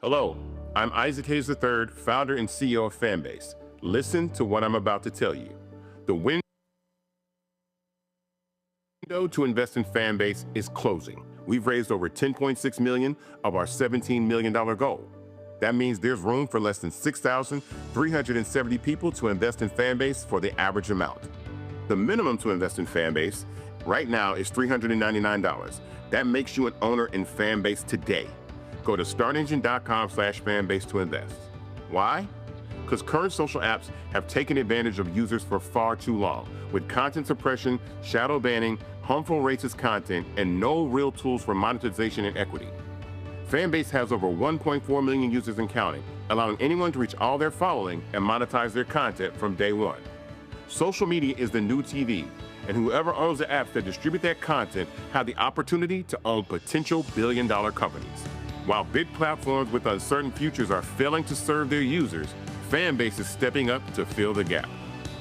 Hello, I'm Isaac Hayes III, founder and CEO of Fanbase. Listen to what I'm about to tell you. The window to invest in Fanbase is closing. We've raised over $10.6 million of our $17 million goal. That means there's room for less than 6,370 people to invest in Fanbase for the average amount. The minimum to invest in Fanbase right now is $399. That makes you an owner in Fanbase today. Go to startengine.com/fanbase to invest. Why? Because current social apps have taken advantage of users for far too long, with content suppression, shadow banning, harmful racist content, and no real tools for monetization and equity. Fanbase has over 1.4 million users and counting, allowing anyone to reach all their following and monetize their content from day one. Social media is the new TV, and whoever owns the apps that distribute that content have the opportunity to own potential billion-dollar companies. While big platforms with uncertain futures are failing to serve their users, Fanbase is stepping up to fill the gap.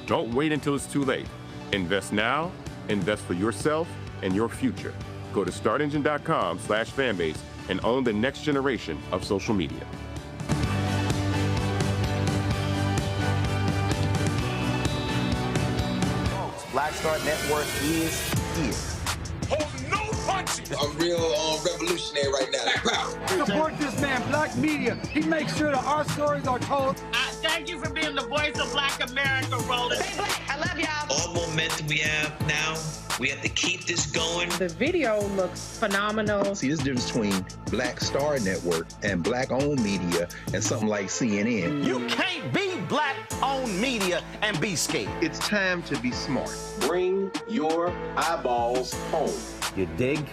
Don't wait until it's too late. Invest now, invest for yourself and your future. Go to startengine.com/fanbase and own the next generation of social media. Black Star Network is here. I'm real revolutionary right now. Support this man, Black Media. He makes sure that our stories are told. Thank you for being the voice of Black America, Roland. Stay black. I love y'all. All momentum we have now, we have to keep this going. The video looks phenomenal. See, there's a difference between Black Star Network and Black-owned media and something like CNN. You can't be Black-owned media and be scared. It's time to be smart. Bring your eyeballs home. You dig?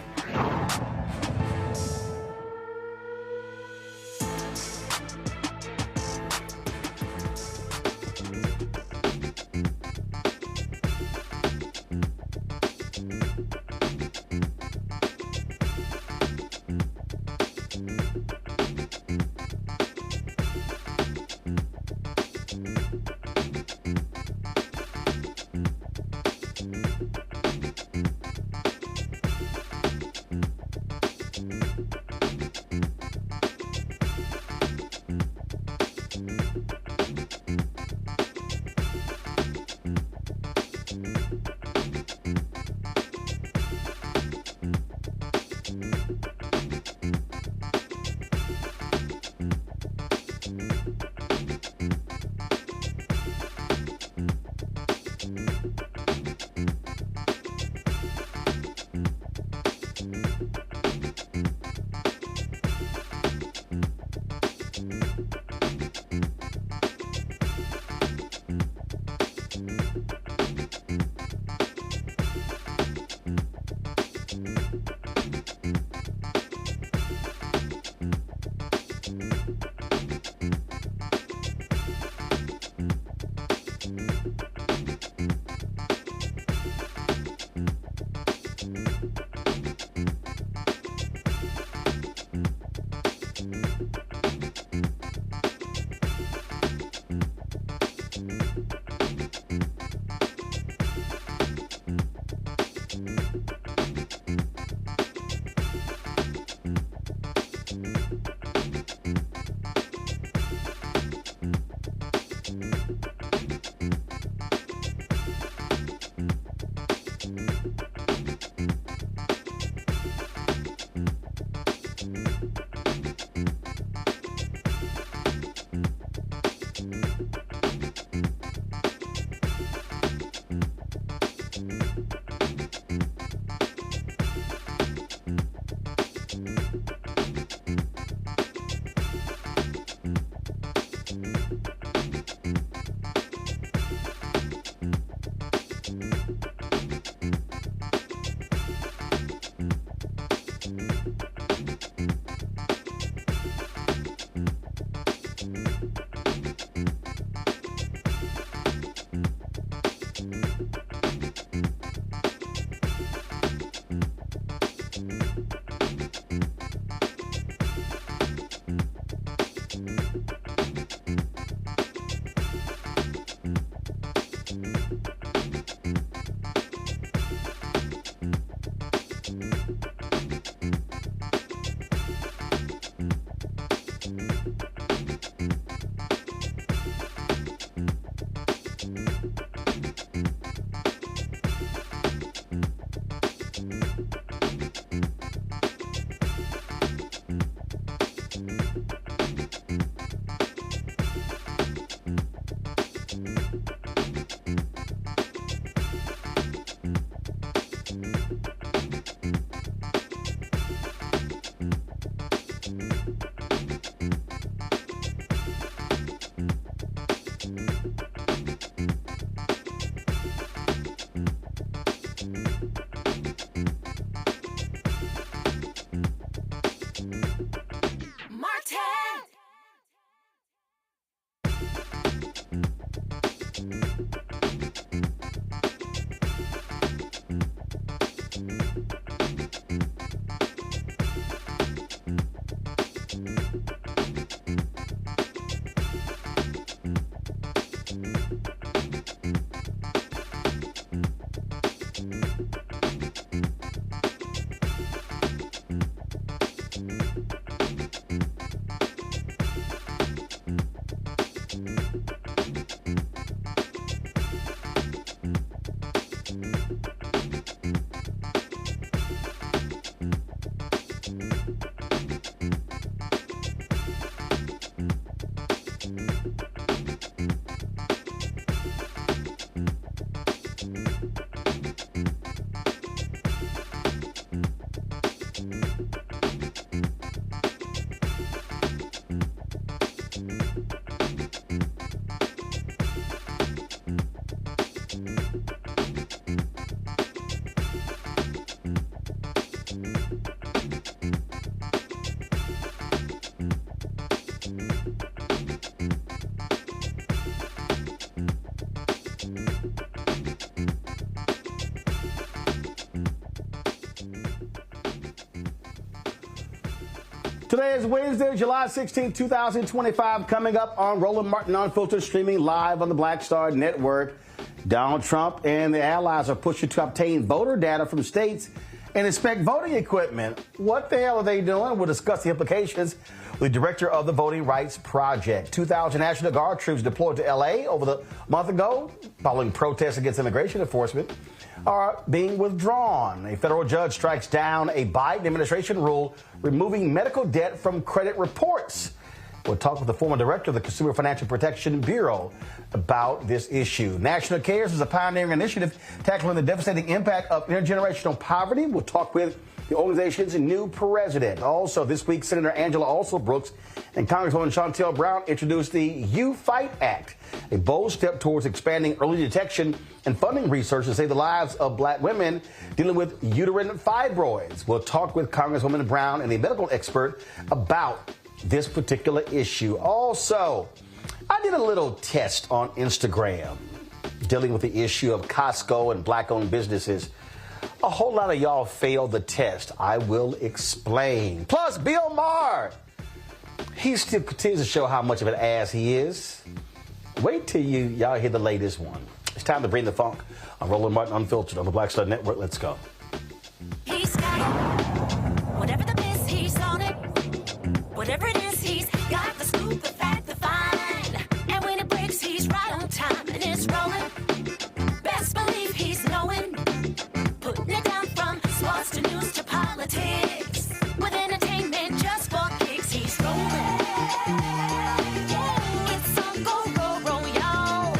Today is Wednesday, July 16, 2025. Coming up on Roland Martin Unfiltered, streaming live on the Black Star Network. Donald Trump and the allies are pushing to obtain voter data from states and inspect voting equipment. What the hell are they doing? We'll discuss the implications with the director of the Voting Rights Project. 2,000 National Guard troops deployed to L.A. over the month ago following protests against immigration enforcement are being withdrawn. A federal judge strikes down a Biden administration rule removing medical debt from credit reports. We'll talk with the former director of the Consumer Financial Protection Bureau about this issue. National Cares is a pioneering initiative tackling the devastating impact of intergenerational poverty. We'll talk with the organization's new president. Also, this week, Senator Angela Alsobrooks and Congresswoman Shontel Brown introduced the You Fight Act, a bold step towards expanding early detection and funding research to save the lives of black women dealing with uterine fibroids. We'll talk with Congresswoman Brown and a medical expert about this particular issue. Also, I did a little test on Instagram dealing with the issue of Costco and black-owned businesses. A whole lot of y'all failed the test. I will explain. Plus, Bill Maher, he still continues to show how much of an ass he is. Wait till y'all hear the latest one. It's time to bring the funk on Roland Martin Unfiltered on the Black Star Network. Let's go. He's got it. Whatever the miss, he's on it. Whatever it is, he's got the scoop, the fact, the find. And when it breaks, he's right on time and it's rolling. Best believe he's knowing. Putting it down from sports to news to politics. With entertainment just for kicks, he's rolling. It's on Go, roll, y'all.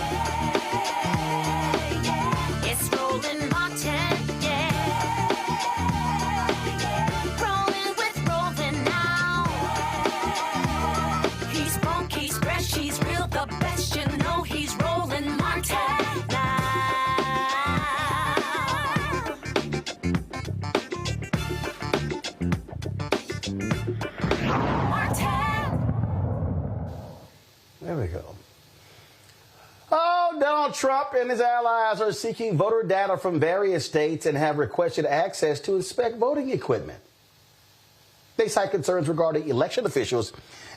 It's Roland Martin, yeah. Rolling with Roland now. He's funk, he's fresh, he's real, the best, you know he's Roland Martin now. There we go. Oh, Donald Trump and his allies are seeking voter data from various states and have requested access to inspect voting equipment. They cite concerns regarding election officials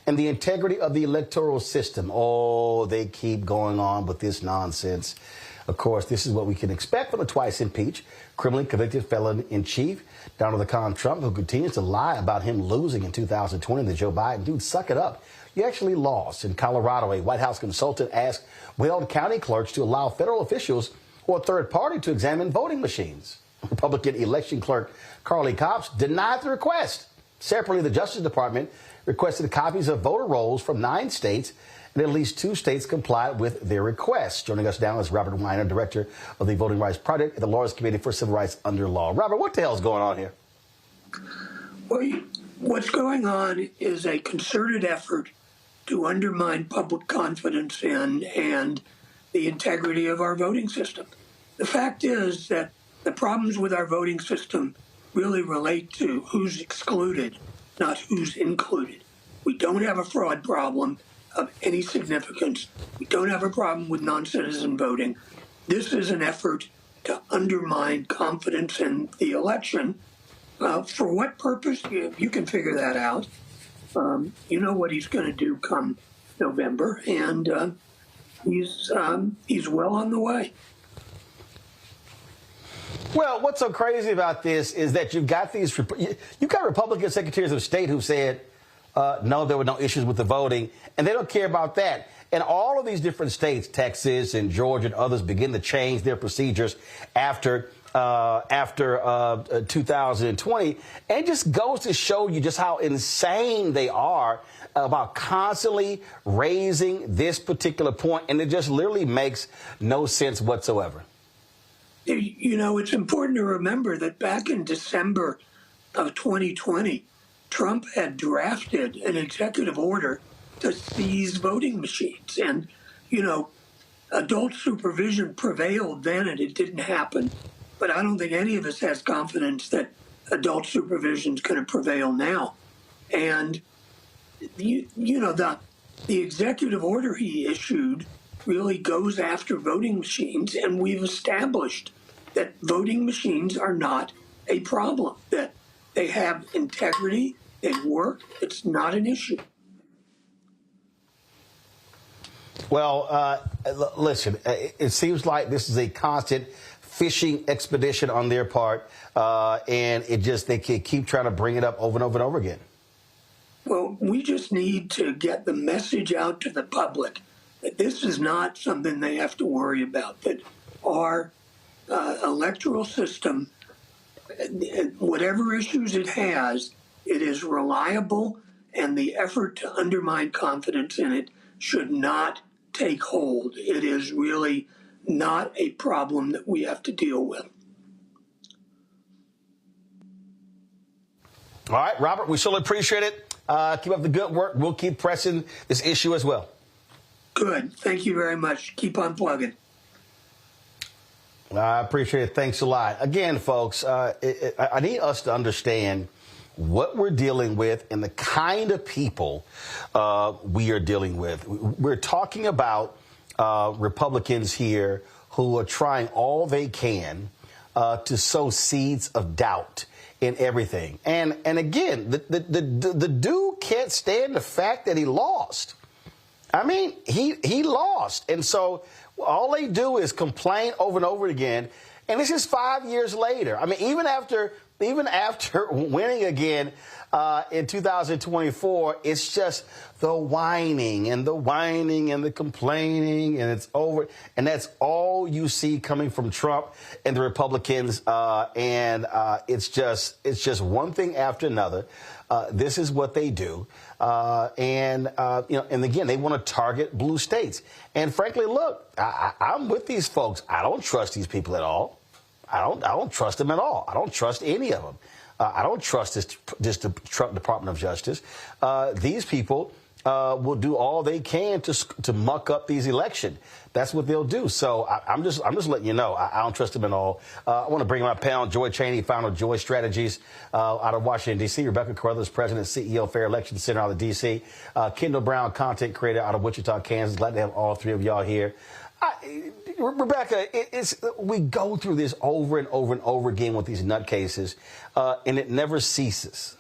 and the integrity of the electoral system. Oh, they keep going on with this nonsense. Of course, this is what we can expect from the twice impeached, criminally convicted felon-in-chief, Donald the Con Trump, who continues to lie about him losing in 2020 to Joe Biden. Dude, suck it up. You actually lost. In Colorado, a White House consultant asked Weld County clerks to allow federal officials or a third party to examine voting machines. Republican election clerk Carly Cops denied the request. Separately, the Justice Department requested copies of voter rolls from 9 states, and at least 2 states complied with their requests. Joining us now is Robert Weiner, director of the Voting Rights Project at the Lawyers Committee for Civil Rights Under Law. Robert, what the hell is going on here? Well, what's going on is a concerted effort to undermine public confidence in and the integrity of our voting system. The fact is that the problems with our voting system really relate to who's excluded, not who's included. We don't have a fraud problem. of any significance. We don't have a problem with non-citizen voting. This is an effort to undermine confidence in the election. For what purpose? You can figure that out. You know what he's going to do come November, and he's well on the way. Well, what's so crazy about this is that you've got Republican secretaries of state who said, no, there were no issues with the voting, and they don't care about that. And all of these different states, Texas and Georgia and others, begin to change their procedures after 2020. And it just goes to show you just how insane they are about constantly raising this particular point, and it just literally makes no sense whatsoever. You know, it's important to remember that back in December of 2020, Trump had drafted an executive order to seize voting machines. And, you know, adult supervision prevailed then and it didn't happen. But I don't think any of us has confidence that adult supervision is going to prevail now. And, you know, the executive order he issued really goes after voting machines, and we've established that voting machines are not a problem, that they have integrity, they work, it's not an issue. Well, listen, it seems like this is a constant fishing expedition on their part, and they keep trying to bring it up over and over and over again. Well, we just need to get the message out to the public that this is not something they have to worry about, that our electoral system, whatever issues it has, it is reliable, and the effort to undermine confidence in it should not take hold. It is really not a problem that we have to deal with. All right, Robert, we surely appreciate it. Keep up the good work. We'll keep pressing this issue as well. Good. Thank you very much. Keep on plugging. I appreciate it. Thanks a lot. Again, folks, I need us to understand what we're dealing with and the kind of people we are dealing with. We're talking about Republicans here who are trying all they can to sow seeds of doubt in everything. And again, the dude can't stand the fact that he lost. I mean, he lost. And so all they do is complain over and over again. And this is 5 years later. I mean, even after winning again in 2024, it's just the whining and the complaining, and it's over. And that's all you see coming from Trump and the Republicans. It's just one thing after another. This is what they do. And again, they want to target blue states. And frankly, look, I'm with these folks. I don't trust these people at all. I don't trust them at all. I don't trust any of them. I don't trust this Trump Department of Justice. These people will do all they can to muck up these elections. That's what they'll do. So I'm just letting you know I don't trust them at all. I want to bring my panel, Joy Cheney, founder of Joy Strategies out of Washington, D.C., Rebecca Carruthers, president, CEO, Fair Election Center out of D.C., Kendall Brown, content creator out of Wichita, Kansas. Glad to have all three of y'all here. Rebecca, we go through this over and over and over again with these nutcases, and it never ceases.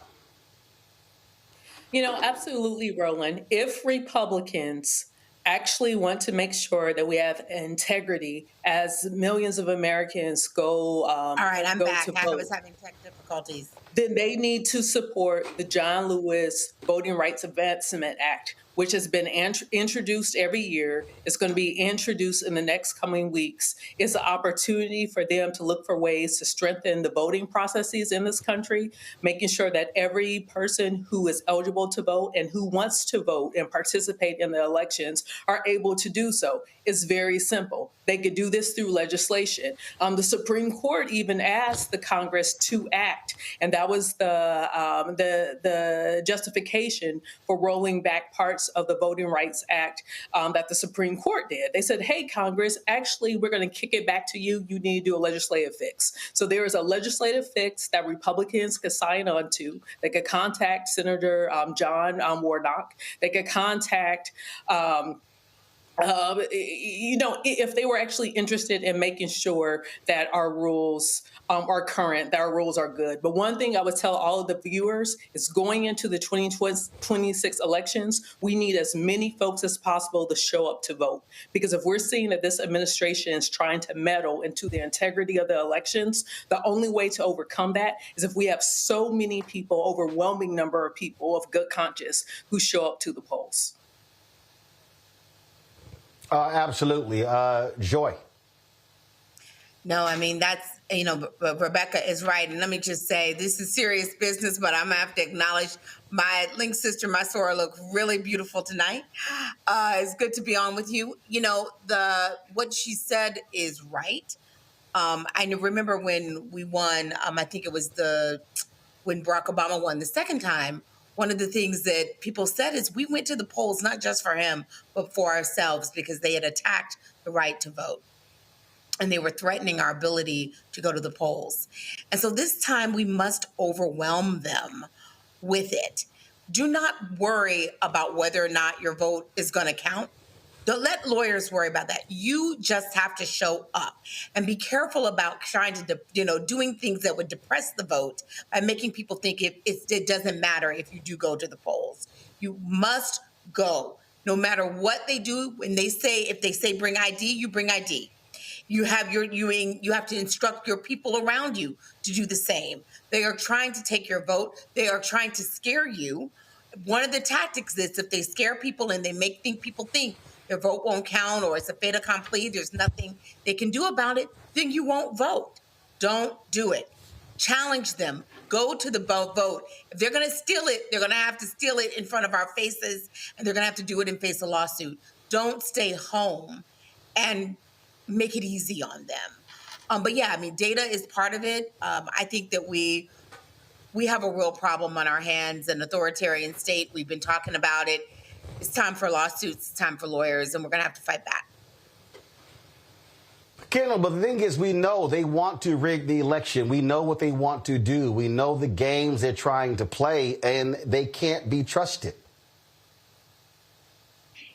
You know, absolutely, Roland. If Republicans actually want to make sure that we have integrity as millions of Americans go all right, I'm back. to vote, I was having tech difficulties. Then they need to support the John Lewis Voting Rights Advancement Act, which has been introduced every year. It's going to be introduced in the next coming weeks. It's an opportunity for them to look for ways to strengthen the voting processes in this country, making sure that every person who is eligible to vote and who wants to vote and participate in the elections are able to do so. It's very simple. They could do this through legislation. The Supreme Court even asked the Congress to act, and that was the justification for rolling back parts parts of the Voting Rights Act that the Supreme Court did. They said, hey, Congress, actually, we're going to kick it back to you. You need to do a legislative fix. So there is a legislative fix that Republicans could sign on to. They could contact Senator John Warnock. They could contact if they were actually interested in making sure that our rules are current, that our rules are good. But one thing I would tell all of the viewers is going into the 2026 elections, we need as many folks as possible to show up to vote. Because if we're seeing that this administration is trying to meddle into the integrity of the elections, the only way to overcome that is if we have so many people, overwhelming number of people of good conscience who show up to the polls. Absolutely. Joy. No, I mean, that's, Rebecca is right. And let me just say, this is serious business, but I'm going to have to acknowledge my link sister, my Sora, look really beautiful tonight. It's good to be on with you. What she said is right. I remember when we won, I think it was when Barack Obama won the second time, one of the things that people said is we went to the polls not just for him, but for ourselves because they had attacked the right to vote. And they were threatening our ability to go to the polls. And so this time we must overwhelm them with it. Do not worry about whether or not your vote is going to count. Don't let lawyers worry about that. You just have to show up and be careful about trying to, doing things that would depress the vote by making people think it doesn't matter if you do go to the polls. You must go, no matter what they do. If they say bring ID, you bring ID. You have to instruct your people around you to do the same. They are trying to take your vote. They are trying to scare you. One of the tactics is if they scare people and they people think their vote won't count or it's a fait accompli, there's nothing they can do about it, then you won't vote. Don't do it. Challenge them. Go to the vote. If they're going to steal it, they're going to have to steal it in front of our faces, and they're going to have to do it and face a lawsuit. Don't stay home and make it easy on them. But yeah, data is part of it. I think that we have a real problem on our hands, an authoritarian state. We've been talking about it. It's time for lawsuits, it's time for lawyers, and we're going to have to fight back. Kendall, but the thing is, we know they want to rig the election. We know what they want to do. We know the games they're trying to play, and they can't be trusted.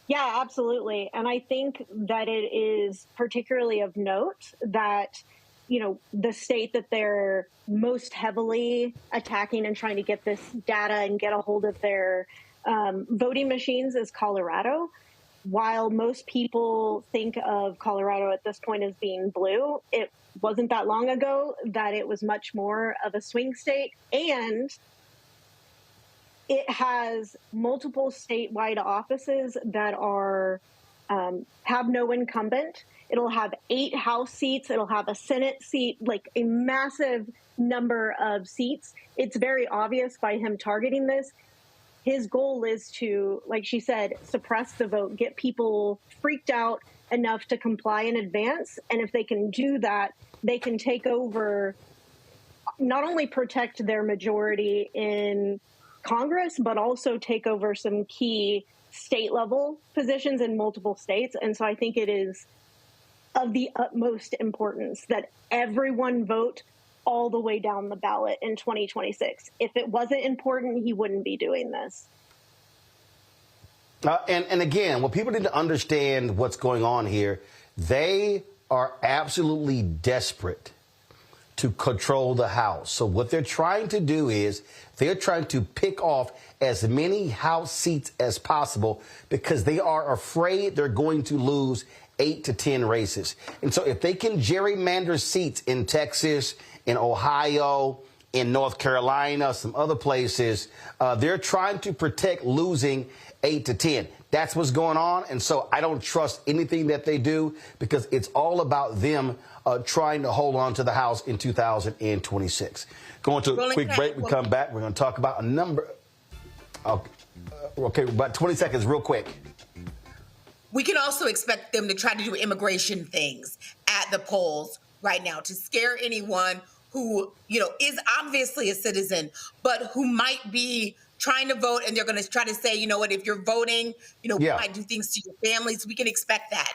Yeah, absolutely. And I think that it is particularly of note that, the state that they're most heavily attacking and trying to get this data and get a hold of their voting machines is Colorado. While most people think of Colorado at this point as being blue, it wasn't that long ago that it was much more of a swing state, and it has multiple statewide offices that are have no incumbent. It'll have 8 House seats. It'll have a Senate seat, like a massive number of seats. It's very obvious by him targeting this. His goal is to, like she said, suppress the vote, get people freaked out enough to comply in advance. And if they can do that, they can take over, not only protect their majority in Congress, but also take over some key state level positions in multiple states. And so I think it is of the utmost importance that everyone vote all the way down the ballot in 2026. If it wasn't important, he wouldn't be doing this. And again, what people need to understand what's going on here, they are absolutely desperate to control the House. So what they're trying to do is they're trying to pick off as many House seats as possible because they are afraid they're going to lose 8 to 10 races. And so if they can gerrymander seats in Texas, in Ohio, in North Carolina, some other places, they're trying to protect losing 8 to 10. That's what's going on. And so I don't trust anything that they do because it's all about them trying to hold on to the House in 2026. Going to a quick break. We come back. We're going to talk about a number. Okay, about 20 seconds, real quick. We can also expect them to try to do immigration things at the polls right now to scare anyone who, is obviously a citizen, but who might be trying to vote, and they're going to try to say, you know what, if you're voting, you know, we might do things to your families. We can expect that.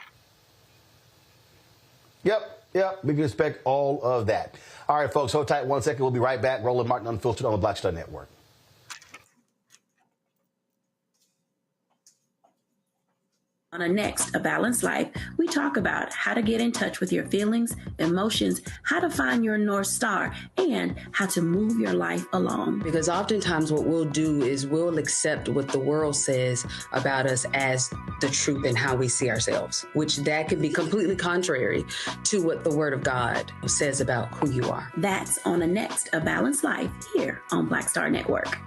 Yep, we can expect all of that. All right, folks, hold tight 1 second. We'll be right back. Roland Martin Unfiltered on the Black Star Network. On a next, A Balanced Life, we talk about how to get in touch with your feelings, emotions, how to find your North Star, and how to move your life along. Because oftentimes what we'll do is we'll accept what the world says about us as the truth and how we see ourselves, which that could be completely contrary to what the Word of God says about who you are. That's on a next, A Balanced Life, here on Black Star Network.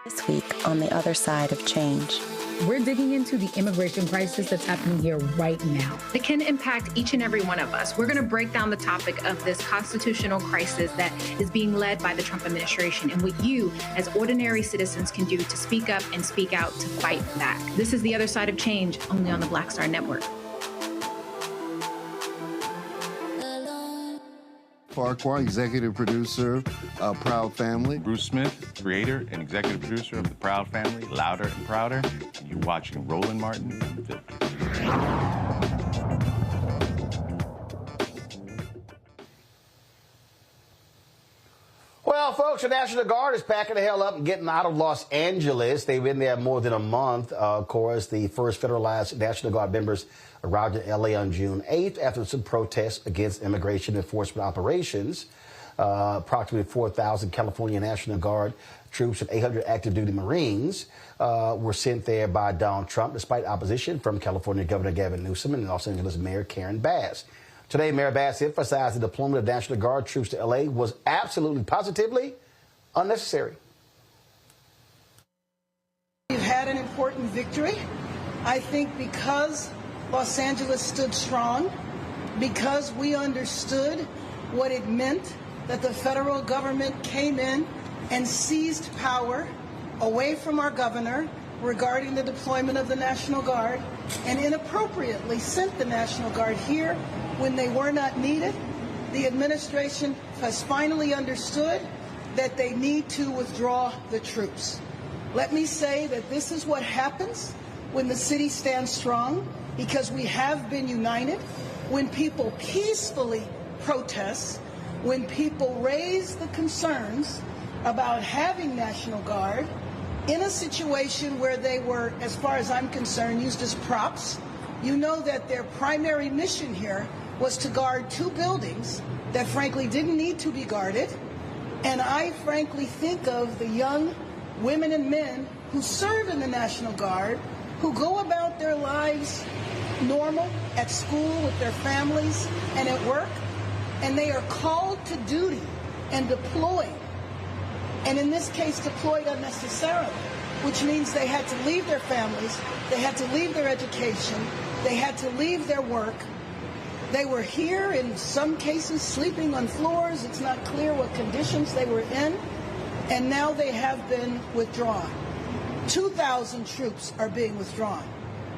This week on The Other Side of Change. We're digging into the immigration crisis that's happening here right now. It can impact each and every one of us. We're going to break down the topic of this constitutional crisis that is being led by the Trump administration and what you, as ordinary citizens, can do to speak up and speak out to fight back. This is The Other Side of Change, only on the Black Star Network. Farquhar, executive producer of Proud Family. Bruce Smith, creator and executive producer of The Proud Family, Louder and Prouder. And you're watching Roland Martin Unfiltered. Well, folks, the National Guard is packing the hell up and getting out of Los Angeles. They've been there more than a month. Of course, the first federalized National Guard members arrived in L.A. on June 8th after some protests against immigration enforcement operations. Approximately 4,000 California National Guard troops and 800 active duty Marines were sent there by Donald Trump, despite opposition from California Governor Gavin Newsom and Los Angeles Mayor Karen Bass. Today, Mayor Bass emphasized the deployment of National Guard troops to L.A. was absolutely, positively unnecessary. We've had an important victory. I think because Los Angeles stood strong, because we understood what it meant that the federal government came in and seized power away from our governor regarding the deployment of the National Guard and inappropriately sent the National Guard here when they were not needed. The administration has finally understood that they need to withdraw the troops. Let me say that this is what happens when the city stands strong, because we have been united. When people peacefully protest, when people raise the concerns about having National Guard in a situation where they were, as far as I'm concerned, used as props. You know that their primary mission here was to guard two buildings that frankly didn't need to be guarded. And I frankly think of the young women and men who serve in the National Guard, who go about their lives normal, at school, with their families, and at work, and they are called to duty and deployed. And in this case, deployed unnecessarily, which means they had to leave their families, they had to leave their education, they had to leave their work. They were here, in some cases, sleeping on floors. It's not clear what conditions they were in. And now they have been withdrawn. 2,000 troops are being withdrawn.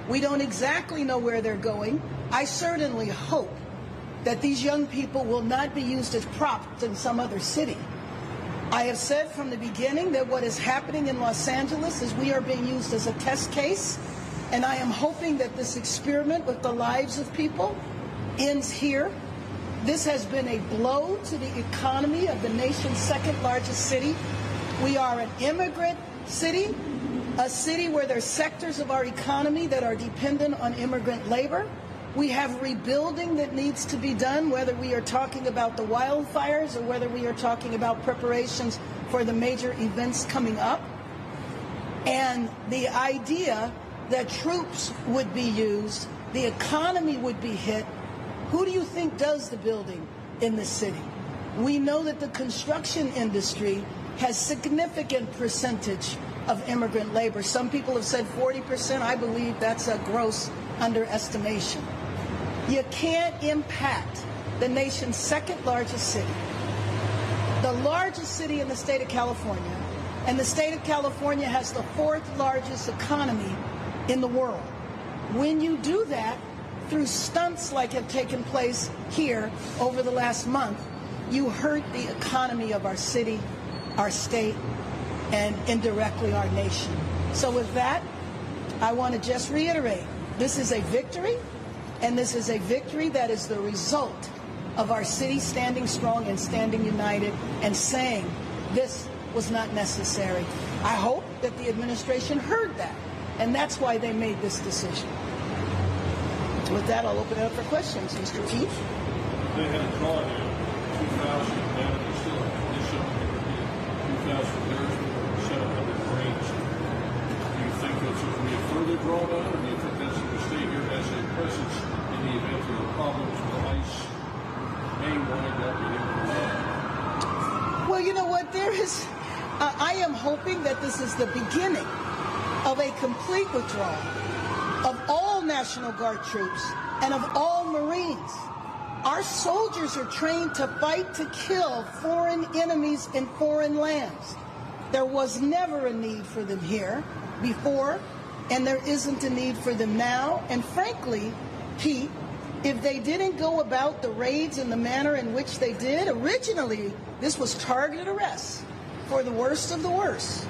We don't exactly know where they're going. I certainly hope that these young people will not be used as props in some other city. I have said from the beginning that what is happening in Los Angeles is we are being used as a test case, and I am hoping that this experiment with the lives of people ends here. This has been a blow to the economy of the nation's second largest city. We are an immigrant city, a city where there's sectors of our economy that are dependent on immigrant labor. We have rebuilding that needs to be done, whether we are talking about the wildfires or whether we are talking about preparations for the major events coming up. And the idea that troops would be used, the economy would be hit. Who do you think does the building in the city? We know that the construction industry has significant percentage of immigrant labor. Some people have said 40%. I believe that's a gross underestimation. You can't impact the nation's second largest city, the largest city in the state of California, and the state of California has the fourth largest economy in the world. When you do that through stunts like have taken place here over the last month, you hurt the economy of our city our state, and indirectly our nation. So with that, I want to just reiterate, this is a victory, and this is a victory that is the result of our city standing strong and standing united and saying this was not necessary. I hope that the administration heard that, and that's why they made this decision. With that, I'll open it up for questions. Mr. Chief? They had a call in 2,000 down the ceiling. They shut up 2,000 there, shut up other range. Do you think that's going to be a further drawdown, or do you think that's going to stay here as a presence in the event there are problems with ICE may wind up in Iran? Well, you know what? I am hoping that this is the beginning of a complete withdrawal of all National Guard troops and of all Marines. Our soldiers are trained to fight to kill foreign enemies in foreign lands. There was never a need for them here before, and there isn't a need for them now. And frankly, Pete, if they didn't go about the raids in the manner in which they did, originally this was targeted arrests for the worst of the worst.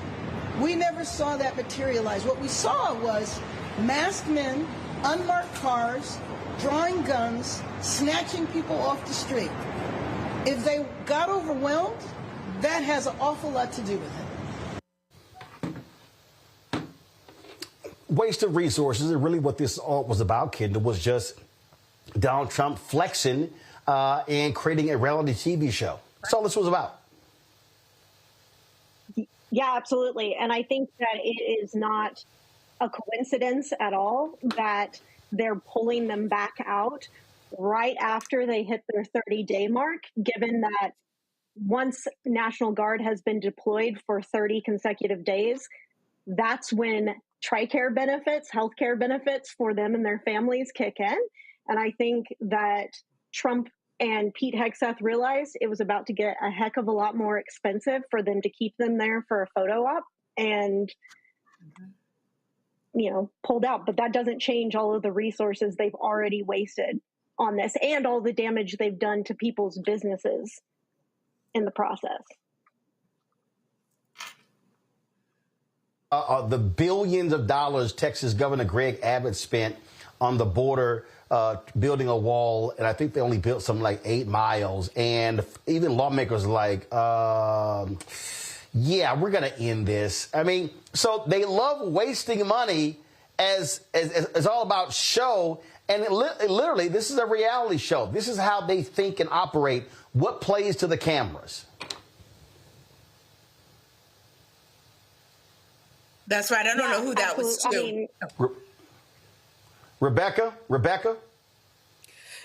We never saw that materialize. What we saw was masked men, unmarked cars, drawing guns, snatching people off the street. If they got overwhelmed, that has an awful lot to do with it. Waste of resources, and really what this all was about, Kendall, was just Donald Trump flexing and creating a reality TV show. That's all this was about. Yeah, absolutely. And I think that it is not a coincidence at all that they're pulling them back out right after they hit their 30-day mark, given that once National Guard has been deployed for 30 consecutive days, that's when TRICARE benefits, healthcare benefits for them and their families kick in. And I think that Trump and Pete Hegseth realized it was about to get a heck of a lot more expensive for them to keep them there for a photo op, and pulled out. But that doesn't change all of the resources they've already wasted on this and all the damage they've done to people's businesses in the process. The billions of dollars Texas Governor Greg Abbott spent on the border building a wall, and I think they only built something like 8 miles, and even lawmakers are like, yeah, we're going to end this. I mean, so they love wasting money as all about show, and literally, this is a reality show. This is how they think and operate, what plays to the cameras. That's right. I don't know who that was to. Rebecca?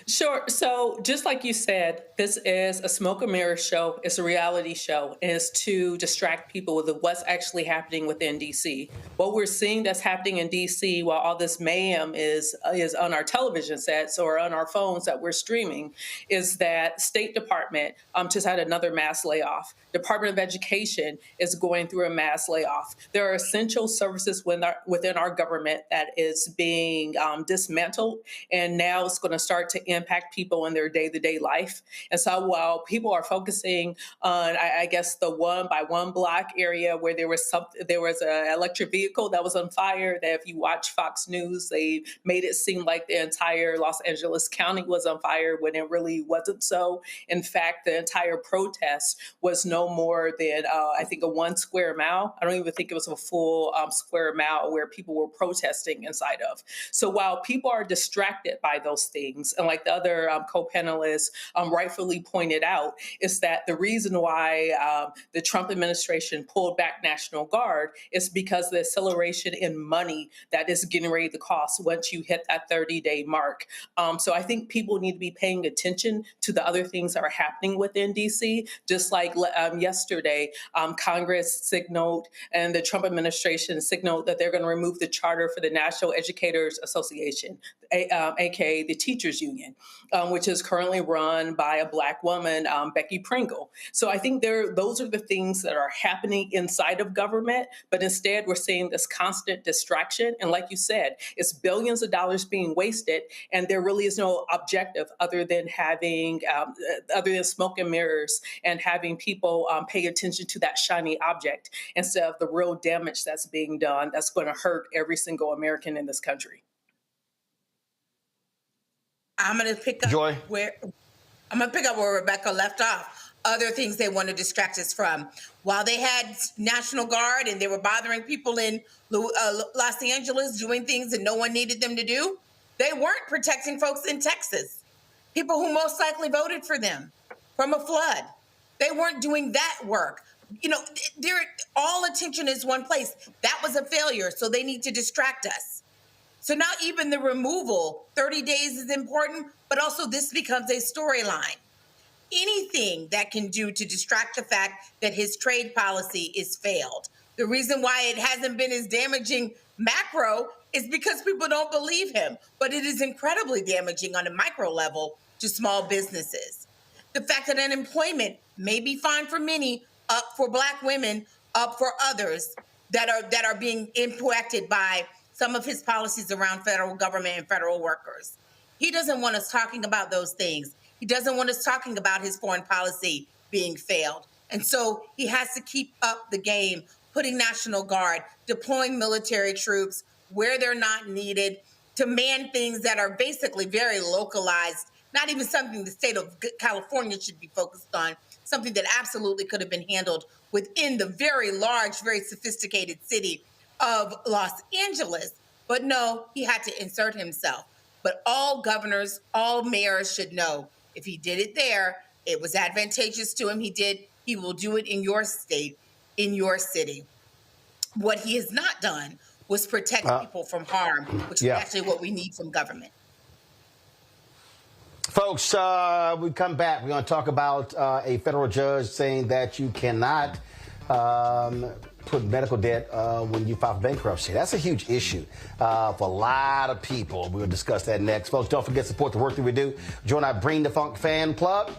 Sure. So just like you said, this is a smoke and mirror show. It's a reality show. And it's to distract people with what's actually happening within D.C. What we're seeing that's happening in D.C. while all this mayhem is on our television sets or on our phones that we're streaming is that State Department just had another mass layoff. Department of Education is going through a mass layoff. There are essential services within our government that is being dismantled, and now it's going to start to impact people in their day-to-day life. And so while people are focusing on, I guess, the 1-by-1 block area where there was an electric vehicle that was on fire, that if you watch Fox News, they made it seem like the entire Los Angeles County was on fire when it really wasn't so. In fact, the entire protest was no more than, I think, a 1 square mile. I don't even think it was a full square mile where people were protesting inside of. So while people are distracted by those things, and like the other co-panelists rightfully pointed out, is that the reason why the Trump administration pulled back National Guard is because the acceleration in money that is getting ready to cost once you hit that 30-day mark. So I think people need to be paying attention to the other things that are happening within D.C., just like yesterday, Congress signaled and the Trump administration signaled that they're going to remove the charter for the National Educators Association, aka the teachers union. Women, which is currently run by a Black woman, Becky Pringle. So I think those are the things that are happening inside of government, but instead we're seeing this constant distraction. And like you said, it's billions of dollars being wasted, and there really is no objective other than smoke and mirrors and having people pay attention to that shiny object instead of the real damage that's being done that's going to hurt every single American in this country. I'm going to pick up where Rebecca left off. Other things they want to distract us from. While they had National Guard and they were bothering people in Los Angeles doing things that no one needed them to do, they weren't protecting folks in Texas, people who most likely voted for them from a flood. They weren't doing that work. You know, all attention is one place. That was a failure, so they need to distract us. So now even the removal, 30 days is important, but also this becomes a storyline. Anything that can do to distract the fact that his trade policy is failed. The reason why it hasn't been as damaging macro is because people don't believe him, but it is incredibly damaging on a micro level to small businesses. The fact that unemployment may be fine for many, up for Black women, up for others that are being impacted by some of his policies around federal government and federal workers. He doesn't want us talking about those things. He doesn't want us talking about his foreign policy being failed. And so he has to keep up the game, putting National Guard, deploying military troops where they're not needed, to man things that are basically very localized, not even something the state of California should be focused on, something that absolutely could have been handled within the very large, very sophisticated city of Los Angeles. But no, he had to insert himself. But all governors, all mayors should know if he did it there, it was advantageous to him. He will do it in your state, in your city. What he has not done was protect people from harm, which is actually what we need from government. Folks, we come back. We're going to talk about a federal judge saying that you cannot put medical debt when you file for bankruptcy. That's a huge issue for a lot of people. We'll discuss that next. Folks, don't forget to support the work that we do. Join our Bring the Funk fan club.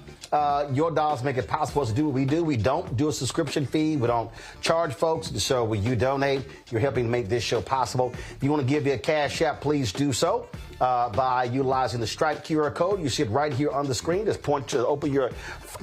Your dollars make it possible to do what we do. We don't do a subscription fee. We don't charge folks. So when you donate, you're helping make this show possible. If you want to give me a Cash App, please do so by utilizing the Stripe QR code. You see it right here on the screen. Just open your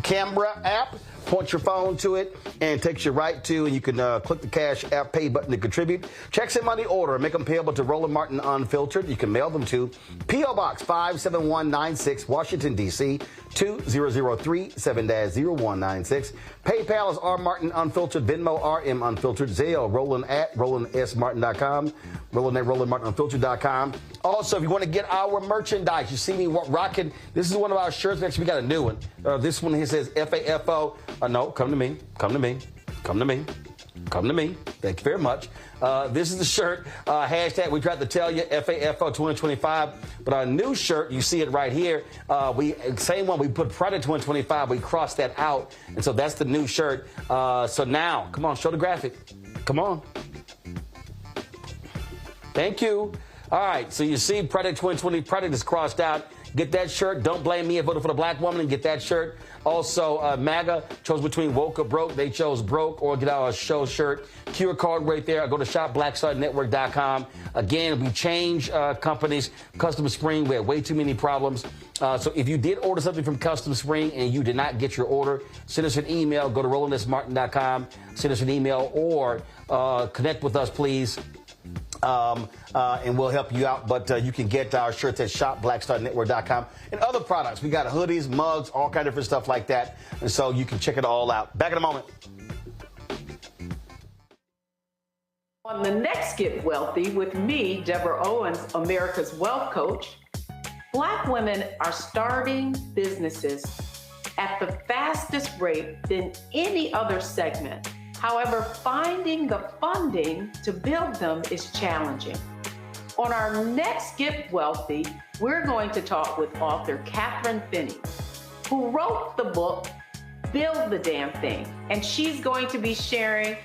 camera app, point your phone to it, and it takes you right to, and you can click the Cash App Pay button to contribute. Checks in money order, make them payable to Roland Martin Unfiltered. You can mail them to P.O. Box 57196, Washington, D.C., 2003 7-0196. PayPal is R Martin Unfiltered, Venmo RM Unfiltered, Zelle Roland at RolandSMartin.com, Roland at RolandMartinUnfiltered.com. Also, if you want to get our merchandise, you see me rocking. This is one of our shirts. Actually, we got a new one. This one here says FAFO. No, come to me. Come to me. Come to me. Come to me. Thank you very much. This is the shirt. Hashtag, we tried to tell you, FAFO 2025. But our new shirt, you see it right here. Same one, we put Friday 2025. We crossed that out. And so that's the new shirt. So now, come on, show the graphic. Come on. Thank you. All right, so you see Product 2020, Product is crossed out. Get that shirt. Don't blame me. I voted for the Black woman and get that shirt. Also, MAGA chose between woke or broke. They chose broke, or get our show shirt. QR code right there. Go to shopblackstarnetwork.com. Again, we change companies. Custom Spring, we had way too many problems. So if you did order something from Custom Spring and you did not get your order, send us an email. Go to rolandsmartin.com. Send us an email or connect with us, please. And we'll help you out. But you can get our shirts at shopblackstarnetwork.com and other products. We got hoodies, mugs, all kind of different stuff like that. And so you can check it all out. Back in a moment. On the next Get Wealthy with me, Deborah Owens, America's Wealth Coach, Black women are starting businesses at the fastest rate than any other segment. However, finding the funding to build them is challenging. On our next Get Wealthy, we're going to talk with author Catherine Finney, who wrote the book, Build the Damn Thing. And she's going to be sharing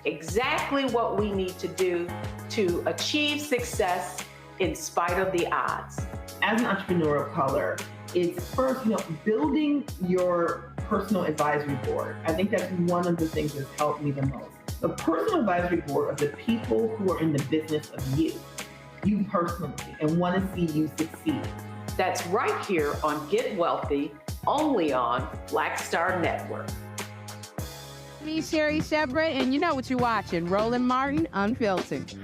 exactly what we need to do to achieve success in spite of the odds. As an entrepreneur of color, is first, building your personal advisory board. I think that's one of the things that's helped me the most. The personal advisory board of the people who are in the business of you personally, and want to see you succeed. That's right here on Get Wealthy, only on Black Star Network. Me, Sherry Shepard, and you know what you're watching, Roland Martin Unfiltered.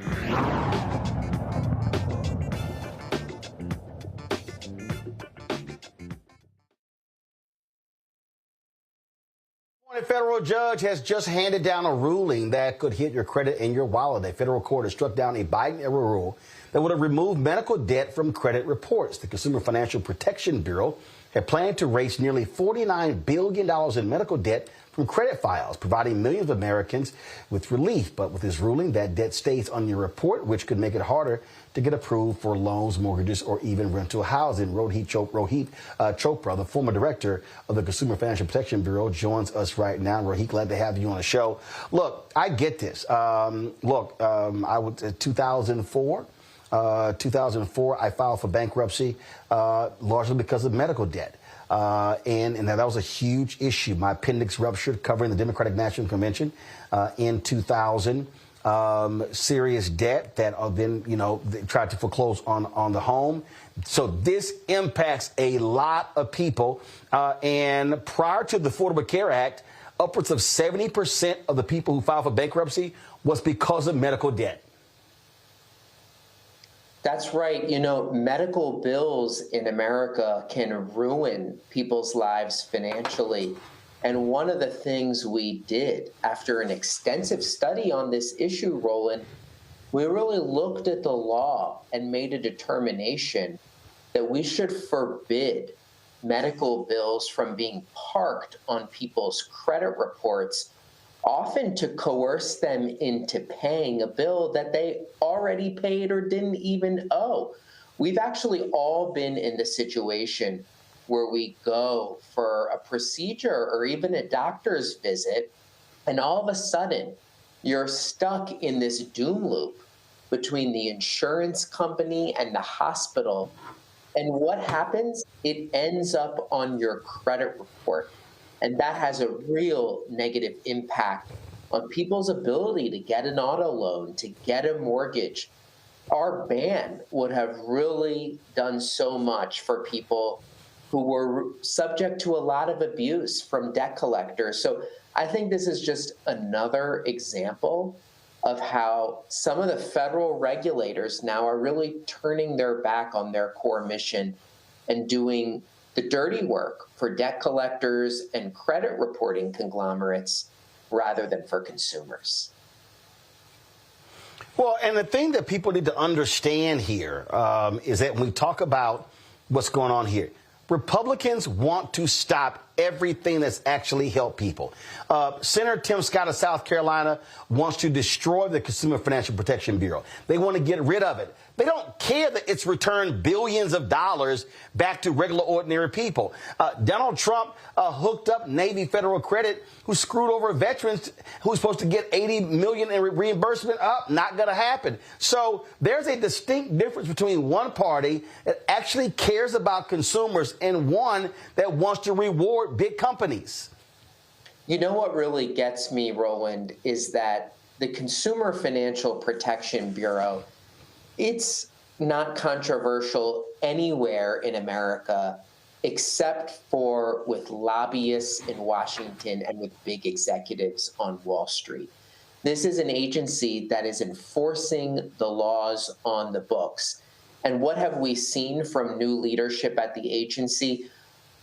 A federal judge has just handed down a ruling that could hit your credit and your wallet. A federal court has struck down a Biden-era rule that would have removed medical debt from credit reports. The Consumer Financial Protection Bureau had planned to raise nearly $49 billion in medical debt from credit files, providing millions of Americans with relief. But with this ruling, that debt stays on your report, which could make it harder to get approved for loans, mortgages, or even rental housing. Rohit Chopra, the former director of the Consumer Financial Protection Bureau, joins us right now. Rohit, glad to have you on the show. Look, I get this. I was in 2004. 2004, I filed for bankruptcy largely because of medical debt. And that was a huge issue. My appendix ruptured covering the Democratic National Convention in 2000. Serious debt that then, they tried to foreclose on the home. So this impacts a lot of people. And prior to the Affordable Care Act, upwards of 70% of the people who filed for bankruptcy was because of medical debt. That's right. Medical bills in America can ruin people's lives financially. And one of the things we did after an extensive study on this issue, Roland, we really looked at the law and made a determination that we should forbid medical bills from being parked on people's credit reports, often to coerce them into paying a bill that they already paid or didn't even owe. We've actually all been in the situation where we go for a procedure or even a doctor's visit, and all of a sudden you're stuck in this doom loop between the insurance company and the hospital. And what happens? It ends up on your credit report. And that has a real negative impact on people's ability to get an auto loan, to get a mortgage. Our ban would have really done so much for people who were subject to a lot of abuse from debt collectors. So I think this is just another example of how some of the federal regulators now are really turning their back on their core mission and doing the dirty work for debt collectors and credit reporting conglomerates rather than for consumers. Well, and the thing that people need to understand here is that when we talk about what's going on here, Republicans want to stop everything that's actually helped people. Senator Tim Scott of South Carolina wants to destroy the Consumer Financial Protection Bureau. They want to get rid of it. They don't care that it's returned billions of dollars back to regular, ordinary people. Donald Trump hooked up Navy federal credit, who screwed over veterans who's supposed to get $80 million in reimbursement. Not going to happen. So there's a distinct difference between one party that actually cares about consumers and one that wants to reward big companies. You know what really gets me, Roland, is that the Consumer Financial Protection Bureau, it's not controversial anywhere in America except for with lobbyists in Washington and with big executives on Wall Street. This is an agency that is enforcing the laws on the books. And what have we seen from new leadership at the agency?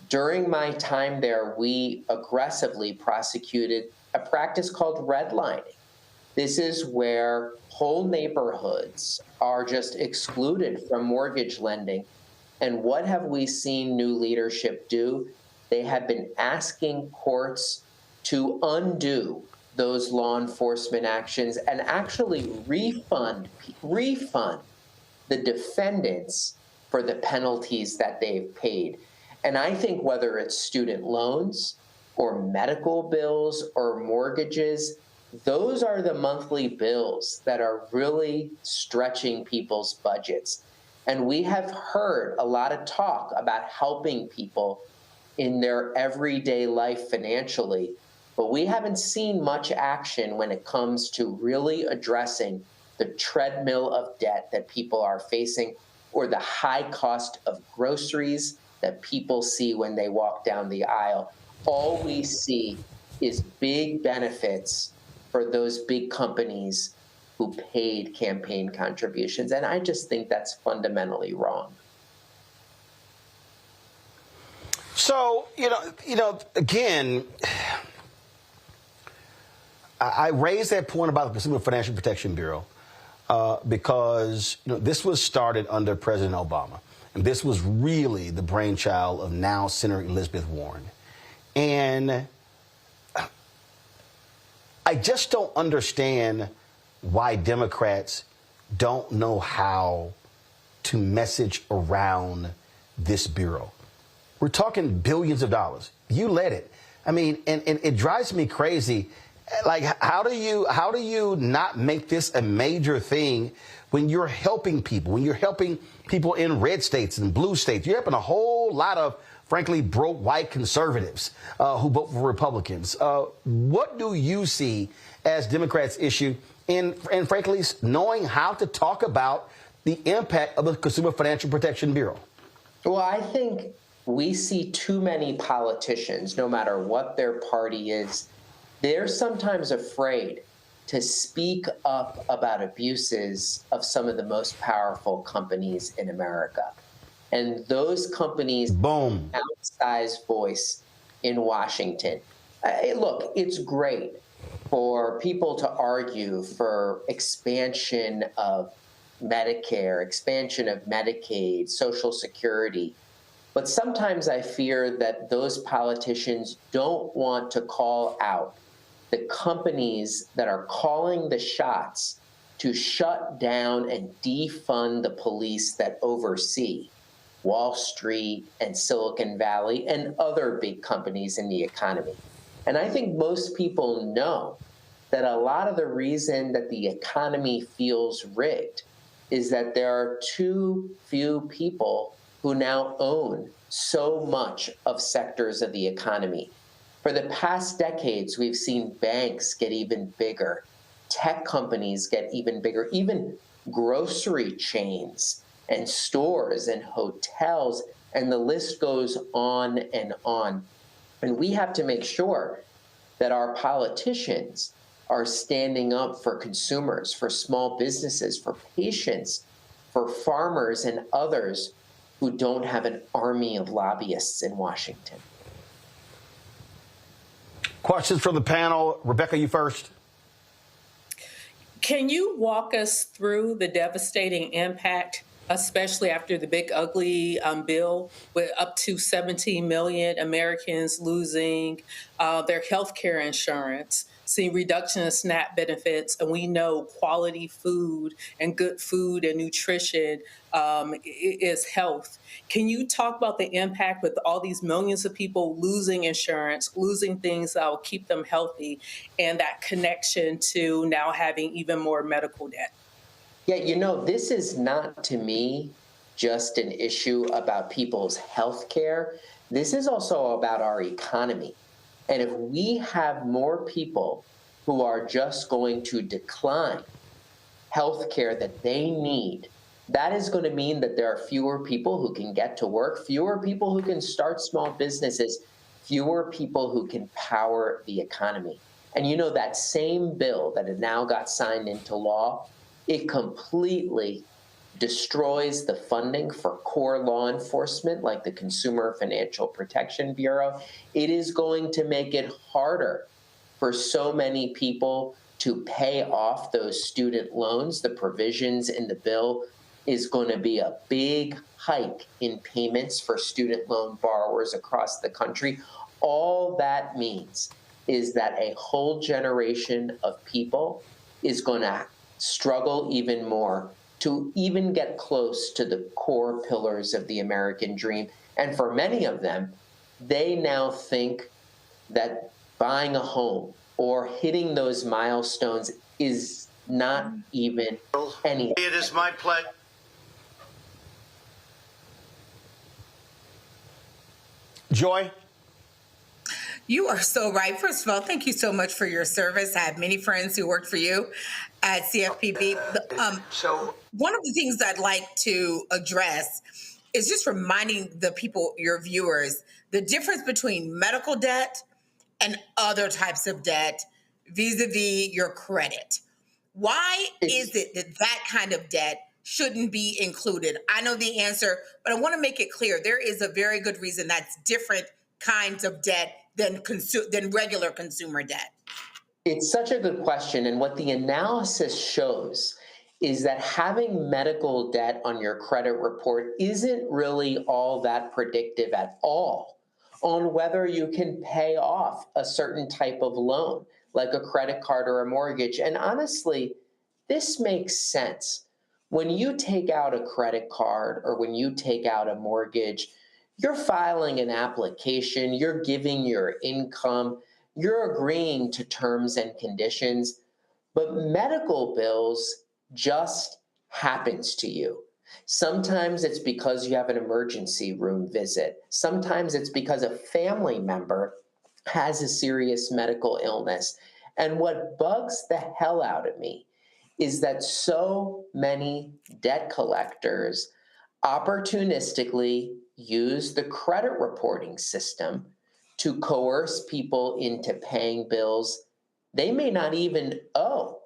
During my time there, we aggressively prosecuted a practice called redlining. This is where whole neighborhoods are just excluded from mortgage lending. And what have we seen new leadership do? They have been asking courts to undo those law enforcement actions and actually refund the defendants for the penalties that they've paid. And I think whether it's student loans or medical bills or mortgages, those are the monthly bills that are really stretching people's budgets. And we have heard a lot of talk about helping people in their everyday life financially, but we haven't seen much action when it comes to really addressing the treadmill of debt that people are facing or the high cost of groceries that people see when they walk down the aisle. All we see is big benefits for those big companies who paid campaign contributions. And I just think that's fundamentally wrong. So, again, I raised that point about the Consumer Financial Protection Bureau because, this was started under President Obama. And this was really the brainchild of now Senator Elizabeth Warren. And I just don't understand why Democrats don't know how to message around this bureau. We're talking billions of dollars. You led it. I mean, and it drives me crazy. Like, how do you not make this a major thing when you're helping people, when you're helping people in red states and blue states? You're helping a whole lot of, frankly, broke white conservatives who vote for Republicans. What do you see as Democrats' issue in frankly, knowing how to talk about the impact of the Consumer Financial Protection Bureau? Well, I think we see too many politicians, no matter what their party is, they're sometimes afraid to speak up about abuses of some of the most powerful companies in America. And those companies have an outsized voice in Washington. Look, it's great for people to argue for expansion of Medicare, expansion of Medicaid, Social Security. But sometimes I fear that those politicians don't want to call out the companies that are calling the shots to shut down and defund the police that oversee Wall Street and Silicon Valley and other big companies in the economy. And I think most people know that a lot of the reason that the economy feels rigged is that there are too few people who now own so much of sectors of the economy. For the past decades, we've seen banks get even bigger, tech companies get even bigger, even grocery chains and stores and hotels, and the list goes on and on. And we have to make sure that our politicians are standing up for consumers, for small businesses, for patients, for farmers and others who don't have an army of lobbyists in Washington. Questions from the panel. Rebecca, you first. Can you walk us through the devastating impact, especially after the big ugly bill, with up to 17 million Americans losing their health care insurance, seeing reduction in SNAP benefits, and we know quality food and good food and nutrition is health. Can you talk about the impact with all these millions of people losing insurance, losing things that will keep them healthy, and that connection to now having even more medical debt? Yeah, this is not, to me, just an issue about people's health care. This is also about our economy. And if we have more people who are just going to decline health care that they need, that is going to mean that there are fewer people who can get to work, fewer people who can start small businesses, fewer people who can power the economy. And that same bill that has now got signed into law, it completely destroys the funding for core law enforcement like the Consumer Financial Protection Bureau. It is going to make it harder for so many people to pay off those student loans. The provisions in the bill is going to be a big hike in payments for student loan borrowers across the country. All that means is that a whole generation of people is going to struggle even more to even get close to the core pillars of the American dream. And for many of them, they now think that buying a home or hitting those milestones is not even anything. It is my pleasure. Joy? You are so right. First of all, thank you so much for your service. I have many friends who worked for you at CFPB. One of the things I'd like to address is just reminding the people, your viewers, the difference between medical debt and other types of debt vis-a-vis your credit. Why is it that that kind of debt shouldn't be included? I know the answer, but I want to make it clear. There is a very good reason that's different kinds of debt than regular consumer debt. It's such a good question. And what the analysis shows is that having medical debt on your credit report isn't really all that predictive at all on whether you can pay off a certain type of loan, like a credit card or a mortgage. And honestly, this makes sense. When you take out a credit card or when you take out a mortgage, you're filing an application, you're giving your income, you're agreeing to terms and conditions, but medical bills just happens to you. Sometimes it's because you have an emergency room visit. Sometimes it's because a family member has a serious medical illness. And what bugs the hell out of me is that so many debt collectors opportunistically use the credit reporting system to coerce people into paying bills they may not even owe.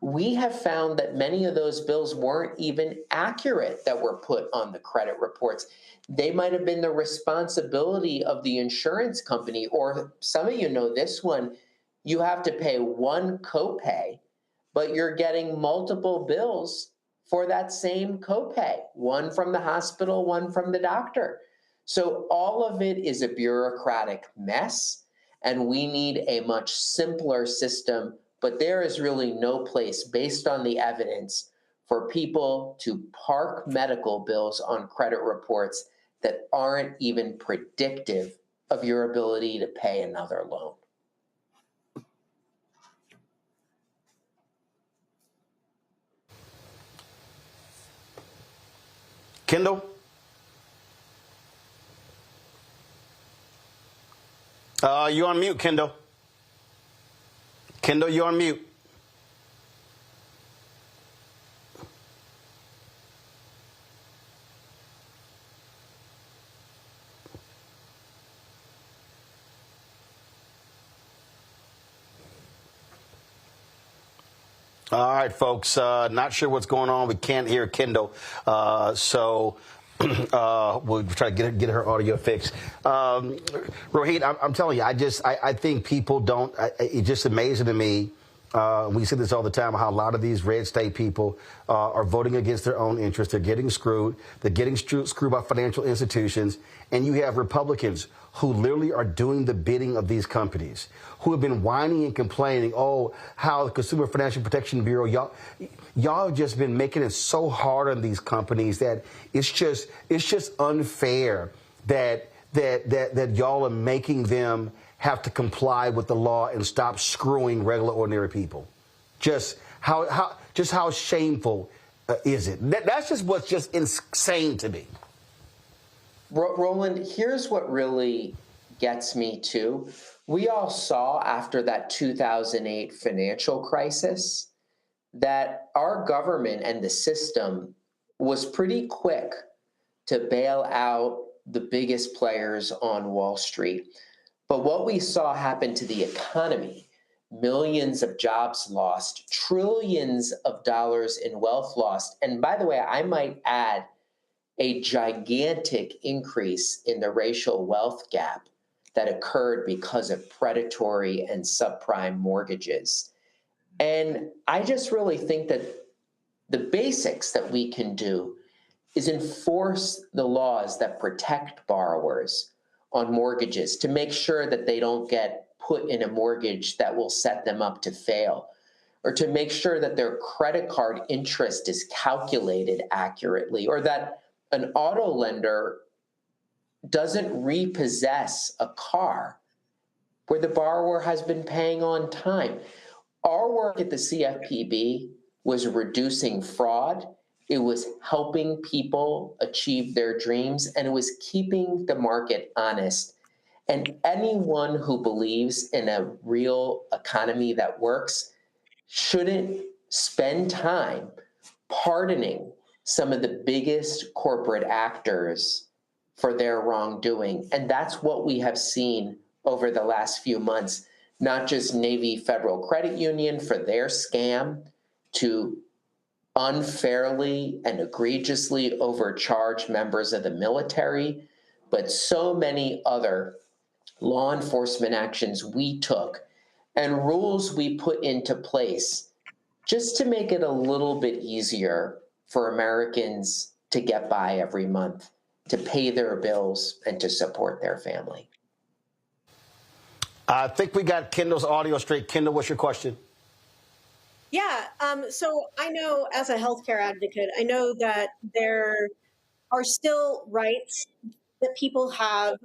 We have found that many of those bills weren't even accurate that were put on the credit reports. They might have been the responsibility of the insurance company, or some of you know this one, you have to pay one copay, but you're getting multiple bills for that same copay, one from the hospital, one from the doctor. So all of it is a bureaucratic mess, and we need a much simpler system, but there is really no place based on the evidence for people to park medical bills on credit reports that aren't even predictive of your ability to pay another loan. Kendall? You're on mute, Kendall. Kendall, you're on mute. All right, folks. Not sure what's going on. We can't hear Kendall. So we'll try to get her audio fixed. Rohit, I'm telling you, I think people don't. It's just amazing to me. We see this all the time, how a lot of these red state people are voting against their own interests. They're getting screwed. They're getting screwed by financial institutions. And you have Republicans who literally are doing the bidding of these companies, who have been whining and complaining, oh, how the Consumer Financial Protection Bureau, y'all have just been making it so hard on these companies that it's just unfair that y'all are making them have to comply with the law and stop screwing regular, ordinary people. Just how shameful is it? That's just what's just insane to me. Roland, here's what really gets me too. We all saw after that 2008 financial crisis that our government and the system was pretty quick to bail out the biggest players on Wall Street. But what we saw happen to the economy, millions of jobs lost, trillions of dollars in wealth lost, and by the way, I might add a gigantic increase in the racial wealth gap that occurred because of predatory and subprime mortgages. And I just really think that the basics that we can do is enforce the laws that protect borrowers on mortgages to make sure that they don't get put in a mortgage that will set them up to fail, or to make sure that their credit card interest is calculated accurately, or that an auto lender doesn't repossess a car where the borrower has been paying on time. Our work at the CFPB was reducing fraud. It was helping people achieve their dreams, and it was keeping the market honest. And anyone who believes in a real economy that works shouldn't spend time pardoning some of the biggest corporate actors for their wrongdoing. And that's what we have seen over the last few months, not just Navy Federal Credit Union for their scam to unfairly and egregiously overcharge members of the military, but so many other law enforcement actions we took and rules we put into place just to make it a little bit easier for Americans to get by every month, to pay their bills, and to support their family. I think we got Kendall's audio straight. Kendall, what's your question? Yeah, so I know as a healthcare advocate, I know that there are still rights that people have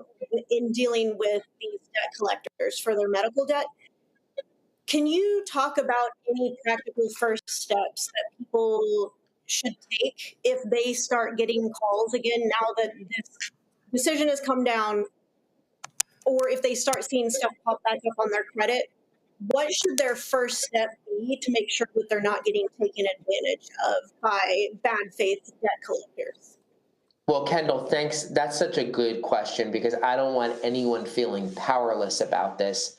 in dealing with these debt collectors for their medical debt. Can you talk about any practical first steps that people should take if they start getting calls again now that this decision has come down, or if they start seeing stuff pop back up on their credit? What should their first step be to make sure that they're not getting taken advantage of by bad faith debt collectors? Well, Kendall, thanks. That's such a good question because I don't want anyone feeling powerless about this.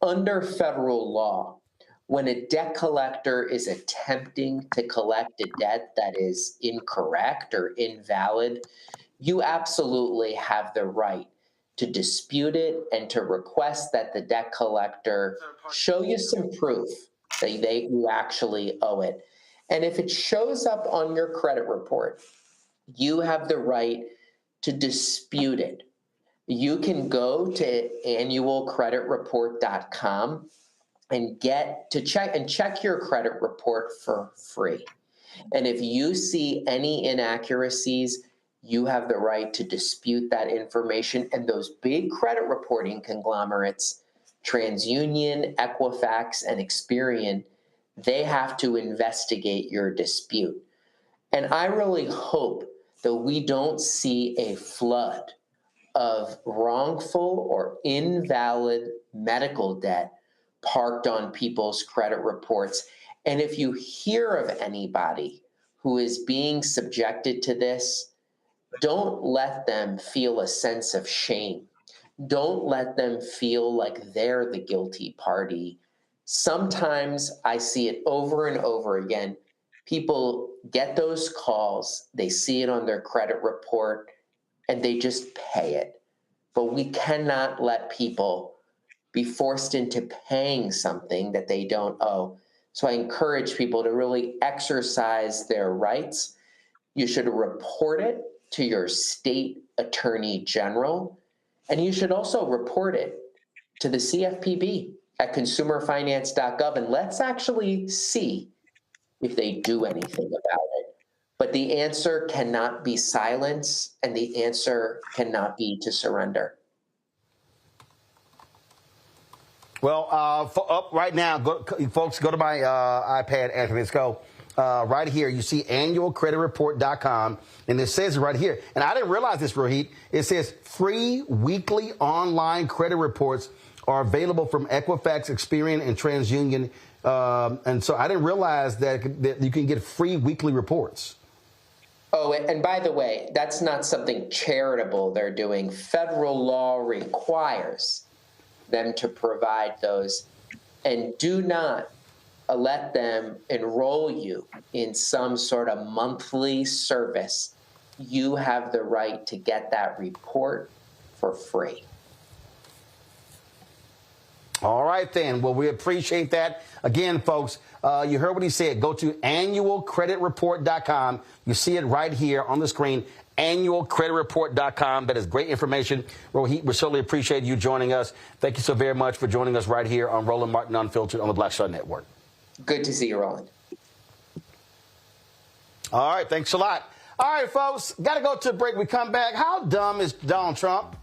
Under federal law, when a debt collector is attempting to collect a debt that is incorrect or invalid, you absolutely have the right to dispute it and to request that the debt collector show you some proof that you actually owe it. And if it shows up on your credit report, you have the right to dispute it. You can go to annualcreditreport.com and check your credit report for free. And if you see any inaccuracies, you have the right to dispute that information. And those big credit reporting conglomerates, TransUnion, Equifax, and Experian, they have to investigate your dispute. And I really hope that we don't see a flood of wrongful or invalid medical debt parked on people's credit reports. And if you hear of anybody who is being subjected to this, don't let them feel a sense of shame. Don't let them feel like they're the guilty party. Sometimes I see it over and over again. People get those calls, they see it on their credit report, and they just pay it. But we cannot let people be forced into paying something that they don't owe. So I encourage people to really exercise their rights. You should report it to your state attorney general, and you should also report it to the CFPB at consumerfinance.gov, and let's actually see if they do anything about it. But the answer cannot be silence, and the answer cannot be to surrender. Well, up right now, folks, go to my iPad, Anthony. Let's go. Right here, you see annualcreditreport.com, and it says right here, and I didn't realize this, Rohit, it says free weekly online credit reports are available from Equifax, Experian, and TransUnion. And so I didn't realize that you can get free weekly reports. Oh, and by the way, that's not something charitable they're doing. Federal law requires them to provide those, and do not let them enroll you in some sort of monthly service. You have the right to get that report for free. All right, then. Well, we appreciate that. Again, folks, you heard what he said. Go to annualcreditreport.com. You see it right here on the screen, annualcreditreport.com. That is great information. Rohit, we certainly appreciate you joining us. Thank you so very much for joining us right here on Roland Martin Unfiltered on the Black Star Network. Good to see you, Roland. All right, thanks a lot. All right, folks, got to go to a break. We come back. How dumb is Donald Trump?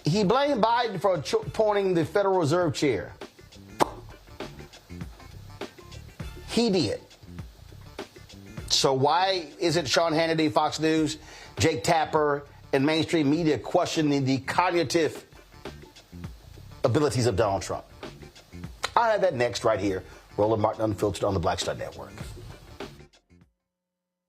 He blamed Biden for appointing the Federal Reserve chair. He did. So why isn't Sean Hannity, Fox News, Jake Tapper, and mainstream media questioning the cognitive abilities of Donald Trump. I'll have that next right here. Roland Martin Unfiltered on the Black Star Network.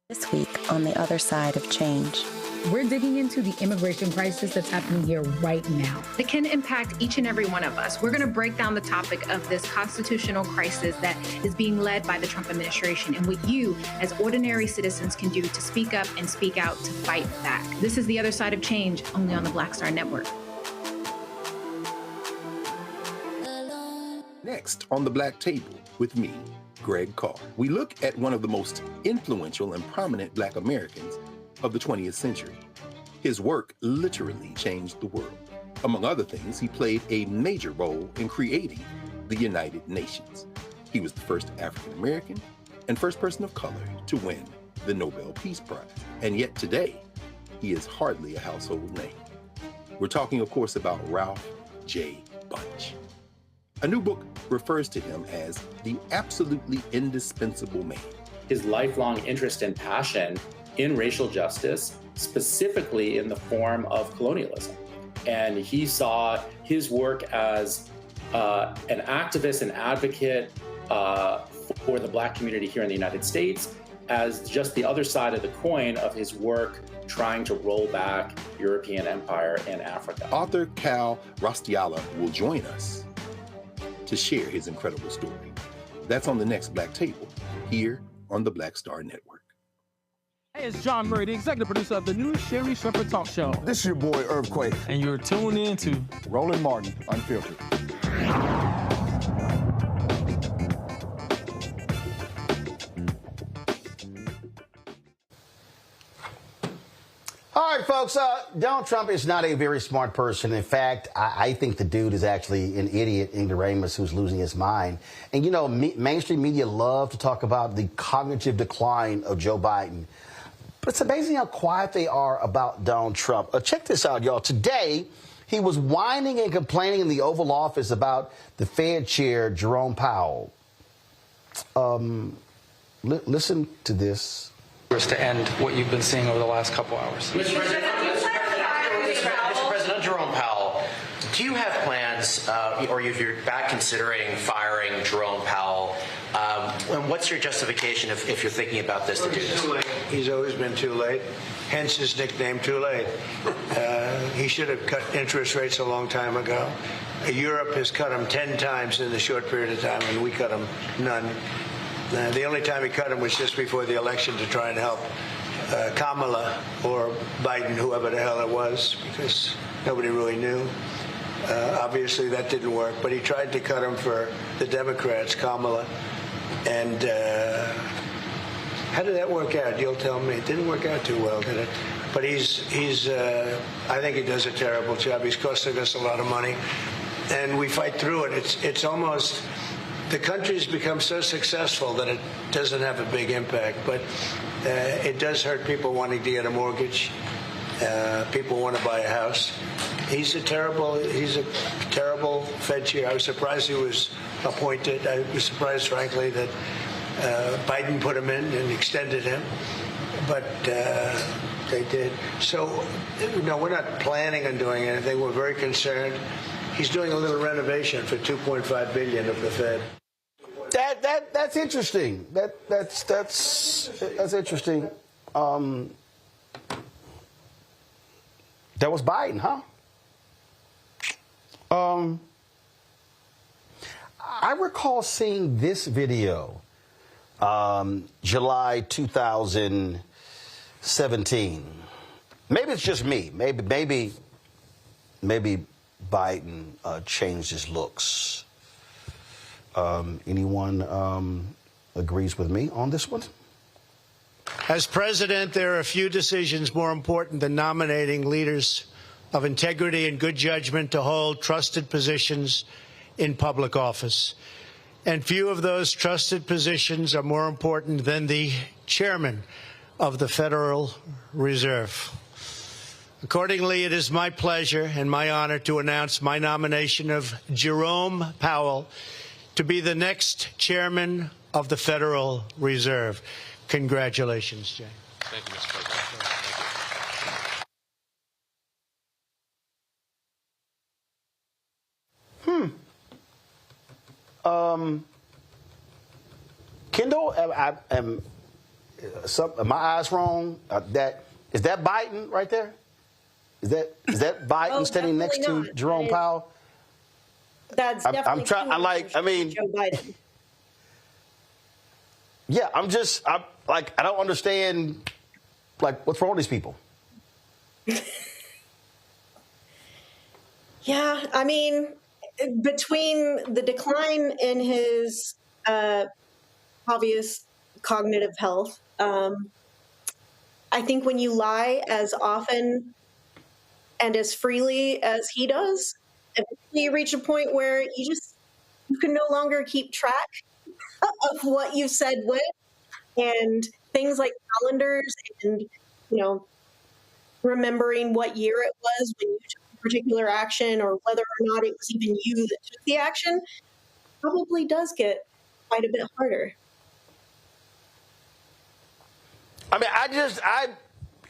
This week on The Other Side of Change. We're digging into the immigration crisis that's happening here right now. That can impact each and every one of us. We're going to break down the topic of this constitutional crisis that is being led by the Trump administration and what you as ordinary citizens can do to speak up and speak out to fight back. This is The Other Side of Change, only on the Black Star Network. Next on The Black Table with me, Greg Carr, we look at one of the most influential and prominent Black Americans of the 20th century. His work literally changed the world. Among other things, he played a major role in creating the United Nations. He was the first African American and first person of color to win the Nobel Peace Prize. And yet today, he is hardly a household name. We're talking, of course, about Ralph J. Bunche. A new book refers to him as the absolutely indispensable man. His lifelong interest and passion in racial justice, specifically in the form of colonialism. And he saw his work as an activist and advocate for the Black community here in the United States as just the other side of the coin of his work trying to roll back European empire in Africa. Author Cal Rostiala will join us to share his incredible story. That's on the next Black Table, here on the Black Star Network. Hey, it's John Murray, the executive producer of the new Sherry Shepherd Talk Show. This is your boy, Earthquake. And you're tuned in to Roland Martin, Unfiltered. All right, folks, Donald Trump is not a very smart person. In fact, I think the dude is actually an idiot, ignoramus, who's losing his mind. And, you know, mainstream media love to talk about the cognitive decline of Joe Biden. But it's amazing how quiet they are about Donald Trump. Check this out, y'all. Today, he was whining and complaining in the Oval Office about the Fed chair, Jerome Powell. Listen to this. To end what you've been seeing over the last couple hours. Mr. President Jerome Powell, do you have plans, or if you're back considering firing Jerome Powell, and what's your justification if you're thinking about this to do this? Too late. He's always been too late, hence his nickname, Too Late. He should have cut interest rates a long time ago. Europe has cut them 10 times in a short period of time, and we cut them none. The only time he cut him was just before the election to try and help Kamala or Biden, whoever the hell it was, because nobody really knew. Obviously, that didn't work. But he tried to cut him for the Democrats, Kamala. And how did that work out? You'll tell me. It didn't work out too well, did it? But he's I think he does a terrible job. He's costing us a lot of money. And we fight through it. It's almost... The country's become so successful that it doesn't have a big impact, but it does hurt people wanting to get a mortgage. People want to buy a house. He's a terrible Fed chair. I was surprised he was appointed. I was surprised, frankly, that Biden put him in and extended him, but they did. So, no, we're not planning on doing anything. We're very concerned. He's doing a little renovation for $2.5 billion of the Fed. That's interesting. That's interesting. That was Biden, huh? I recall seeing this video, July 2017. Maybe it's just me. Maybe Biden changed his looks. Anyone agrees with me on this one? As president, there are a few decisions more important than nominating leaders of integrity and good judgment to hold trusted positions in public office. And few of those trusted positions are more important than the chairman of the Federal Reserve. Accordingly, it is my pleasure and my honor to announce my nomination of Jerome Powell to be the next chairman of the Federal Reserve. Congratulations, Jay. Thank you, Mr. President. Kendall, am my eyes wrong? Is that Biden right there? Is that Biden standing next to Jerome Powell? That's definitely. I'm trying. I mean, Joe Biden. Yeah, I don't understand. Like, what's wrong with these people? Yeah, I mean, between the decline in his obvious cognitive health, I think when you lie as often and as freely as he does, you reach a point where you can no longer keep track of what you said when, and things like calendars and, remembering what year it was when you took a particular action or whether or not it was even you that took the action probably does get quite a bit harder. I mean,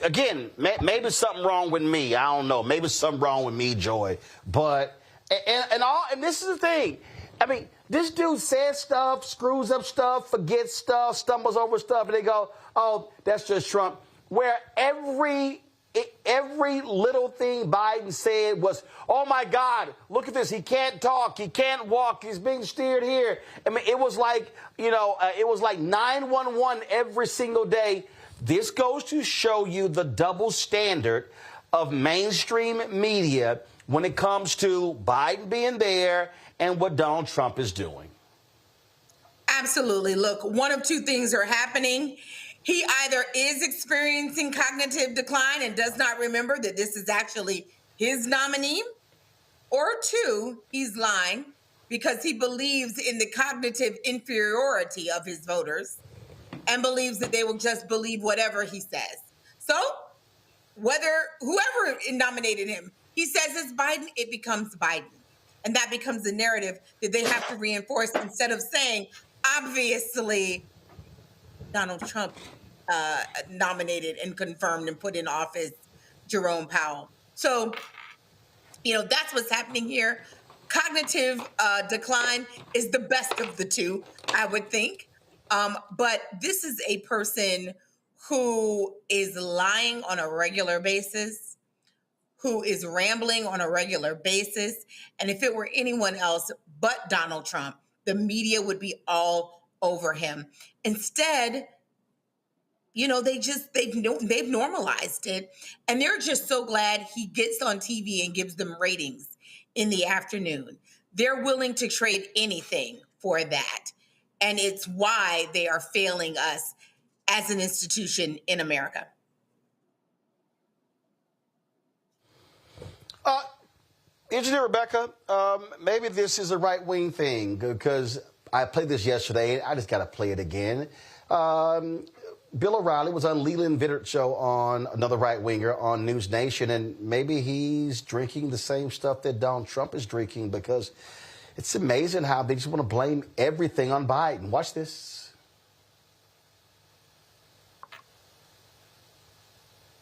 again, maybe something wrong with me. I don't know. Maybe something wrong with me, Joy. But, and this is the thing. I mean, this dude says stuff, screws up stuff, forgets stuff, stumbles over stuff, and they go, oh, that's just Trump. Where every little thing Biden said was, oh, my God, look at this. He can't talk. He can't walk. He's being steered here. I mean, it was like, it was like 911 every single day. This goes to show you the double standard of mainstream media when it comes to Biden being there and what Donald Trump is doing. Absolutely. Look, one of two things are happening. He either is experiencing cognitive decline and does not remember that this is actually his nominee, or two, he's lying because he believes in the cognitive inferiority of his voters and believes that they will just believe whatever he says. So whoever nominated him, he says it's Biden, it becomes Biden. And that becomes the narrative that they have to reinforce instead of saying, obviously, Donald Trump nominated and confirmed and put in office Jerome Powell. So, that's what's happening here. Cognitive decline is the best of the two, I would think. But this is a person who is lying on a regular basis, who is rambling on a regular basis. And if it were anyone else but Donald Trump, the media would be all over him. Instead, they've normalized it. And they're just so glad he gets on TV and gives them ratings in the afternoon. They're willing to trade anything for that. And it's why they are failing us as an institution in America. Engineer Rebecca, maybe this is a right-wing thing because I played this yesterday. I just got to play it again. Bill O'Reilly was on Leland Vittert show on another right-winger on News Nation, and maybe he's drinking the same stuff that Donald Trump is drinking because it's amazing how they just want to blame everything on Biden. Watch this.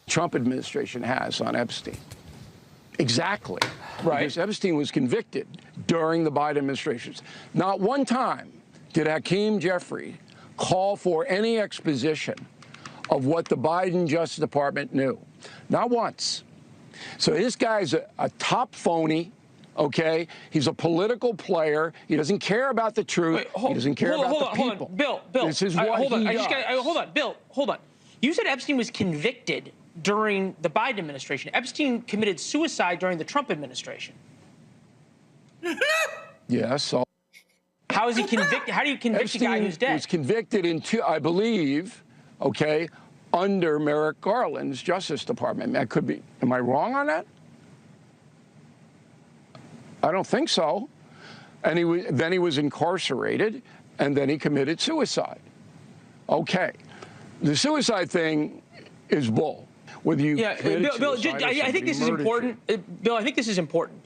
Trump administration has on Epstein. Exactly. Right. Because Epstein was convicted during the Biden administrations. Not one time did Hakeem Jeffrey call for any exposition of what the Biden Justice Department knew. Not once. So this guy's a top phony. Okay, he's a political player. He doesn't care about the truth. He doesn't care about the people. Hold on, Bill. This is what hold on. he does. Hold on, Bill. Hold on. You said Epstein was convicted during the Biden administration. Epstein committed suicide during the Trump administration. Yes. So how is he convicted? How do you convict a guy who's dead? He was convicted in I believe, under Merrick Garland's Justice Department. That could be. Am I wrong on that? I don't think so. And then he was incarcerated, and then he committed suicide. Okay. The suicide thing is bull. Whether you Bill, I think this is important. Bill, I think this is important.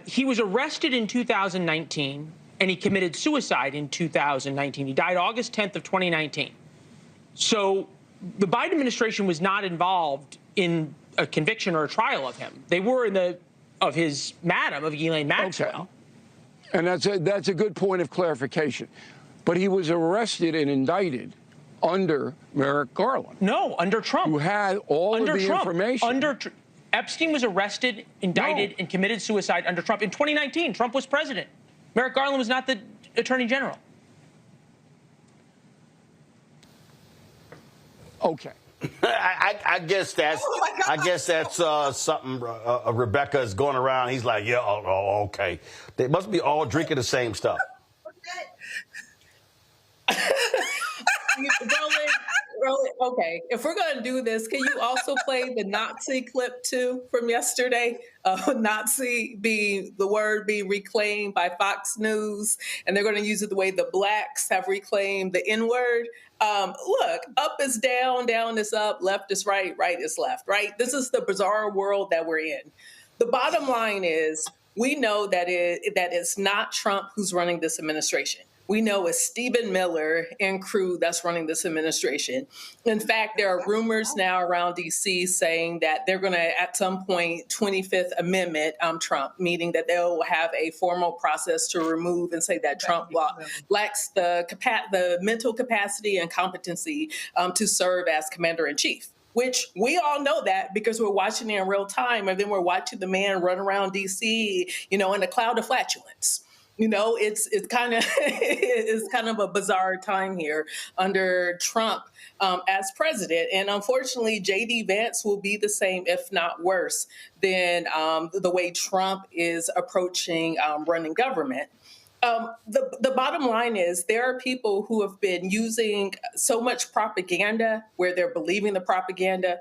He was arrested in 2019, and he committed suicide in 2019. He died August 10th of 2019. So the Biden administration was not involved in a conviction or a trial of him. They were of Elaine Maxwell. And that's a good point of clarification. But he was arrested and indicted under Merrick Garland. No, under Trump. Who had all of the information. Epstein was arrested, indicted, and committed suicide under Trump in 2019. Trump was president. Merrick Garland was not the attorney general. Okay. I guess that's something Rebecca is going around. He's like, yeah, okay. They must be all drinking the same stuff. Roland, okay. If we're going to do this, can you also play the Nazi clip too from yesterday? Nazi being the word being reclaimed by Fox News, and they're going to use it the way the blacks have reclaimed the N-word. Look, up is down, down is up, left is right, right is left, right? This is the bizarre world that we're in. The bottom line is we know that it's not Trump who's running this administration. We know it's Stephen Miller and crew that's running this administration. In fact, there are rumors now around D.C. saying that they're going to, at some point, 25th Amendment Trump, meaning that they'll have a formal process to remove and say that Trump lacks the mental capacity and competency to serve as commander-in-chief. Which we all know that because we're watching it in real time, and then we're watching the man run around D.C., in a cloud of flatulence. It's kind of a bizarre time here under Trump as president. And unfortunately, J.D. Vance will be the same, if not worse, than the way Trump is approaching running government. The bottom line is there are people who have been using so much propaganda where they're believing the propaganda.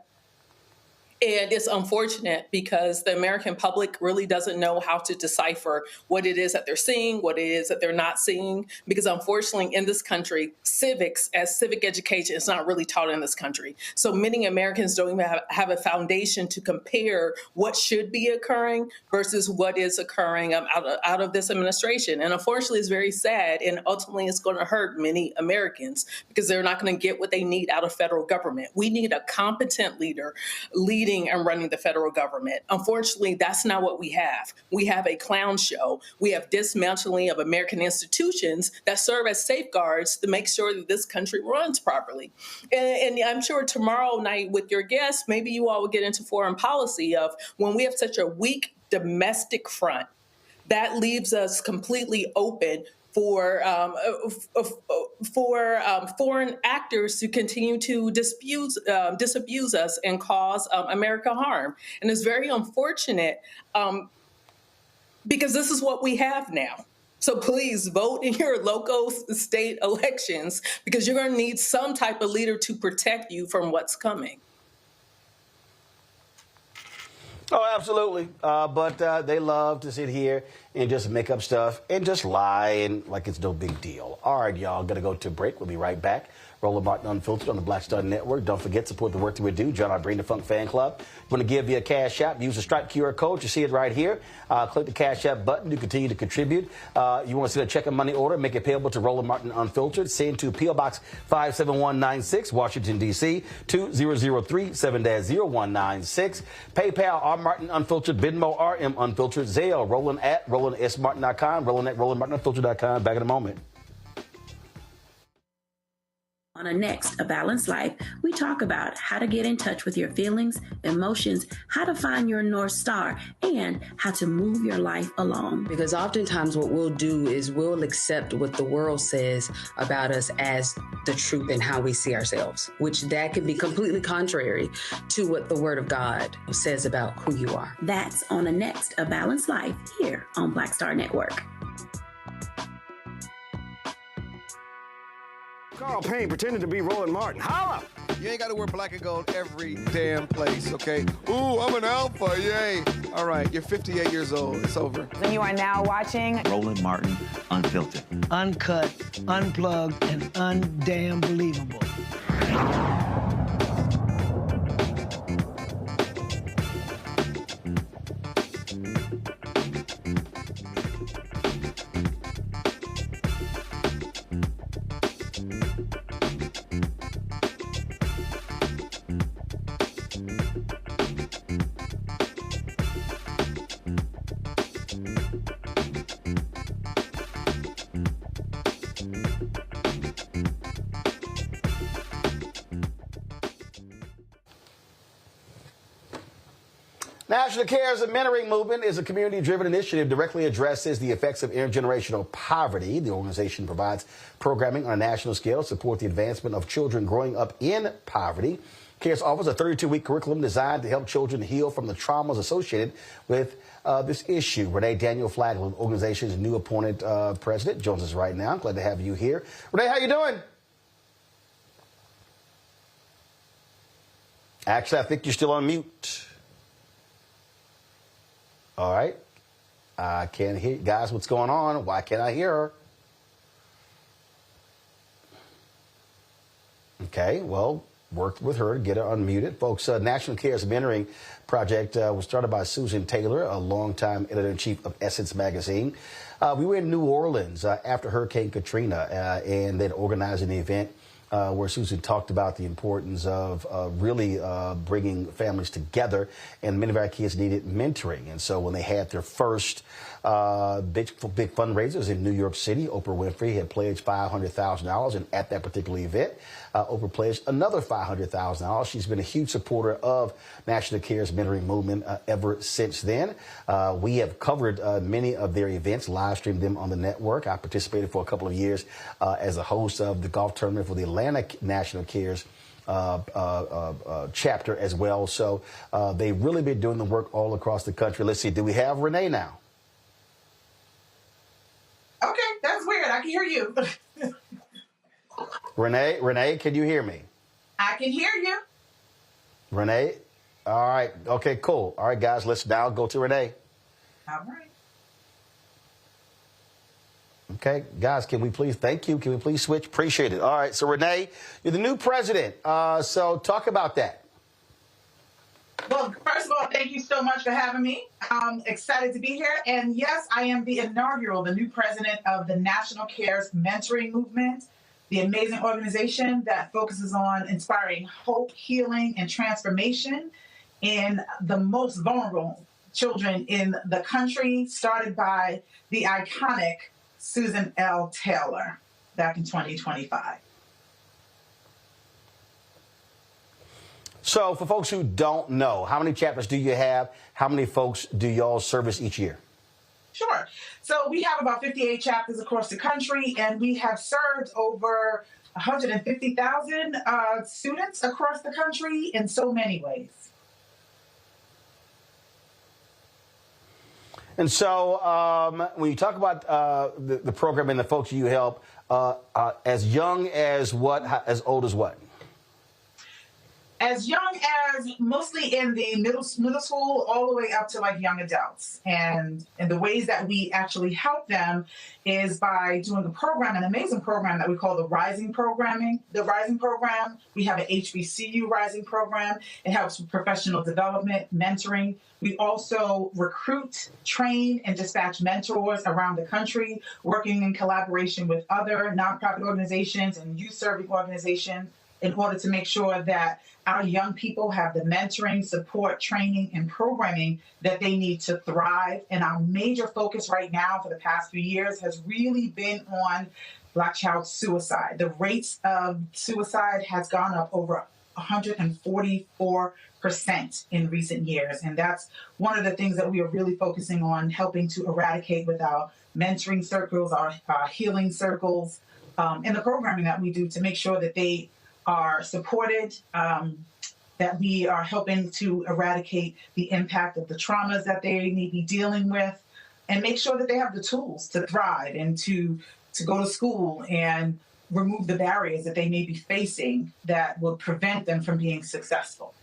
And it's unfortunate because the American public really doesn't know how to decipher what it is that they're seeing, what it is that they're not seeing. Because unfortunately, in this country, civics as civic education is not really taught in this country. So many Americans don't even have a foundation to compare what should be occurring versus what is occurring out of this administration. And unfortunately, it's very sad. And ultimately, it's going to hurt many Americans because they're not going to get what they need out of federal government. We need a competent leader leading and running the federal government. Unfortunately, that's not what we have. We have a clown show. We have dismantling of American institutions that serve as safeguards to make sure that this country runs properly. And I'm sure tomorrow night with your guests, maybe you all will get into foreign policy of when we have such a weak domestic front, that leaves us completely open for foreign actors to continue to disabuse us and cause America harm. And it's very unfortunate because this is what we have now. So please vote in your local state elections because you're going to need some type of leader to protect you from what's coming. Oh, absolutely. But they love to sit here and just make up stuff and just lie and like it's no big deal. All right, y'all, going to go to a break. We'll be right back. Roland Martin Unfiltered on the Black Star Network. Don't forget, support the work that we do. Join our Bring the Funk fan club. You want to give you a Cash App, use the Stripe QR code. You see it right here. Click the Cash App button to continue to contribute. You want to see a check and money order, make it payable to Roland Martin Unfiltered. Send to P.O. Box 57196, Washington, D.C., 2003 7-0196. PayPal, R. Martin Unfiltered, Venmo, RM Unfiltered, Zelle, Roland at RolandSMartin.com, Roland at RolandMartinUnfiltered.com. Back in a moment. On a Next, A Balanced Life, we talk about how to get in touch with your feelings, emotions, how to find your North Star, and how to move your life along. Because oftentimes what we'll do is we'll accept what the world says about us as the truth and how we see ourselves, which that can be completely contrary to what the Word of God says about who you are. That's On a Next, A Balanced Life here on Black Star Network. Carl Payne pretending to be Roland Martin. Holla! You ain't got to wear black and gold every damn place, okay? Ooh, I'm an alpha, yay. All right, you're 58 years old. It's over. And you are now watching Roland Martin Unfiltered. Uncut, unplugged, and undamn believable. National Cares and Mentoring Movement is a community-driven initiative directly addresses the effects of intergenerational poverty. The organization provides programming on a national scale to support the advancement of children growing up in poverty. CARES offers a 32-week curriculum designed to help children heal from the traumas associated with this issue. Renee Daniel Flagler, the organization's new appointed president, joins us right now. I'm glad to have you here. Renee, how you doing? Actually, I think you're still on mute. All right. I can't hear you. Guys, what's going on? Why can't I hear her? Okay, well, worked with her to get her unmuted. Folks, National Cares Mentoring Project was started by Susan Taylor, a longtime editor-in-chief of Essence magazine. We were in New Orleans after Hurricane Katrina and then organized an event where Susan talked about the importance of really bringing families together, and many of our kids needed mentoring. And so when they had their first big fundraisers in New York City, Oprah Winfrey had pledged $500,000, and at that particular event, Oprah pledged another $500,000. She's been a huge supporter of National Cares Mentoring Movement ever since then. We have covered many of their events, live streamed them on the network. I participated for a couple of years as a host of the golf tournament for the Atlanta National Cares chapter as well. So they've really been doing the work all across the country. Let's see, do we have Renee now? Okay, that's weird. I can hear you. Renee, can you hear me? I can hear you. Renee? All right. Okay, cool. All right, guys, let's now go to Renee. All right. Okay, guys, can we please, thank you. Can we please switch? Appreciate it. All right, so Renee, you're the new president. So talk about that. Well, first of all, thank you so much for having me. I'm excited to be here. And yes, I am the new president of the National Cares Mentoring Movement, the amazing organization that focuses on inspiring hope, healing, and transformation in the most vulnerable children in the country, started by the iconic Susan L. Taylor back in 2025. So for folks who don't know, how many chapters do you have? How many folks do y'all service each year? Sure. So we have about 58 chapters across the country, and we have served over 150,000 students across the country in so many ways. And so when you talk about the program and the folks you help, as young as what, as old as what? As young as mostly in the middle school, all the way up to like young adults. And the ways that we actually help them is by doing a program, an amazing program that we call the Rising Program. We have an HBCU Rising program. It helps with professional development, mentoring. We also recruit, train, and dispatch mentors around the country, working in collaboration with other nonprofit organizations and youth-serving organizations in order to make sure that our young people have the mentoring, support, training, and programming that they need to thrive. And our major focus right now for the past few years has really been on Black child suicide. The rates of suicide has gone up over 144% in recent years. And that's one of the things that we are really focusing on helping to eradicate with our mentoring circles, our healing circles, and the programming that we do to make sure that they are supported, that we are helping to eradicate the impact of the traumas that they may be dealing with, and make sure that they have the tools to thrive and to go to school and remove the barriers that they may be facing that will prevent them from being successful.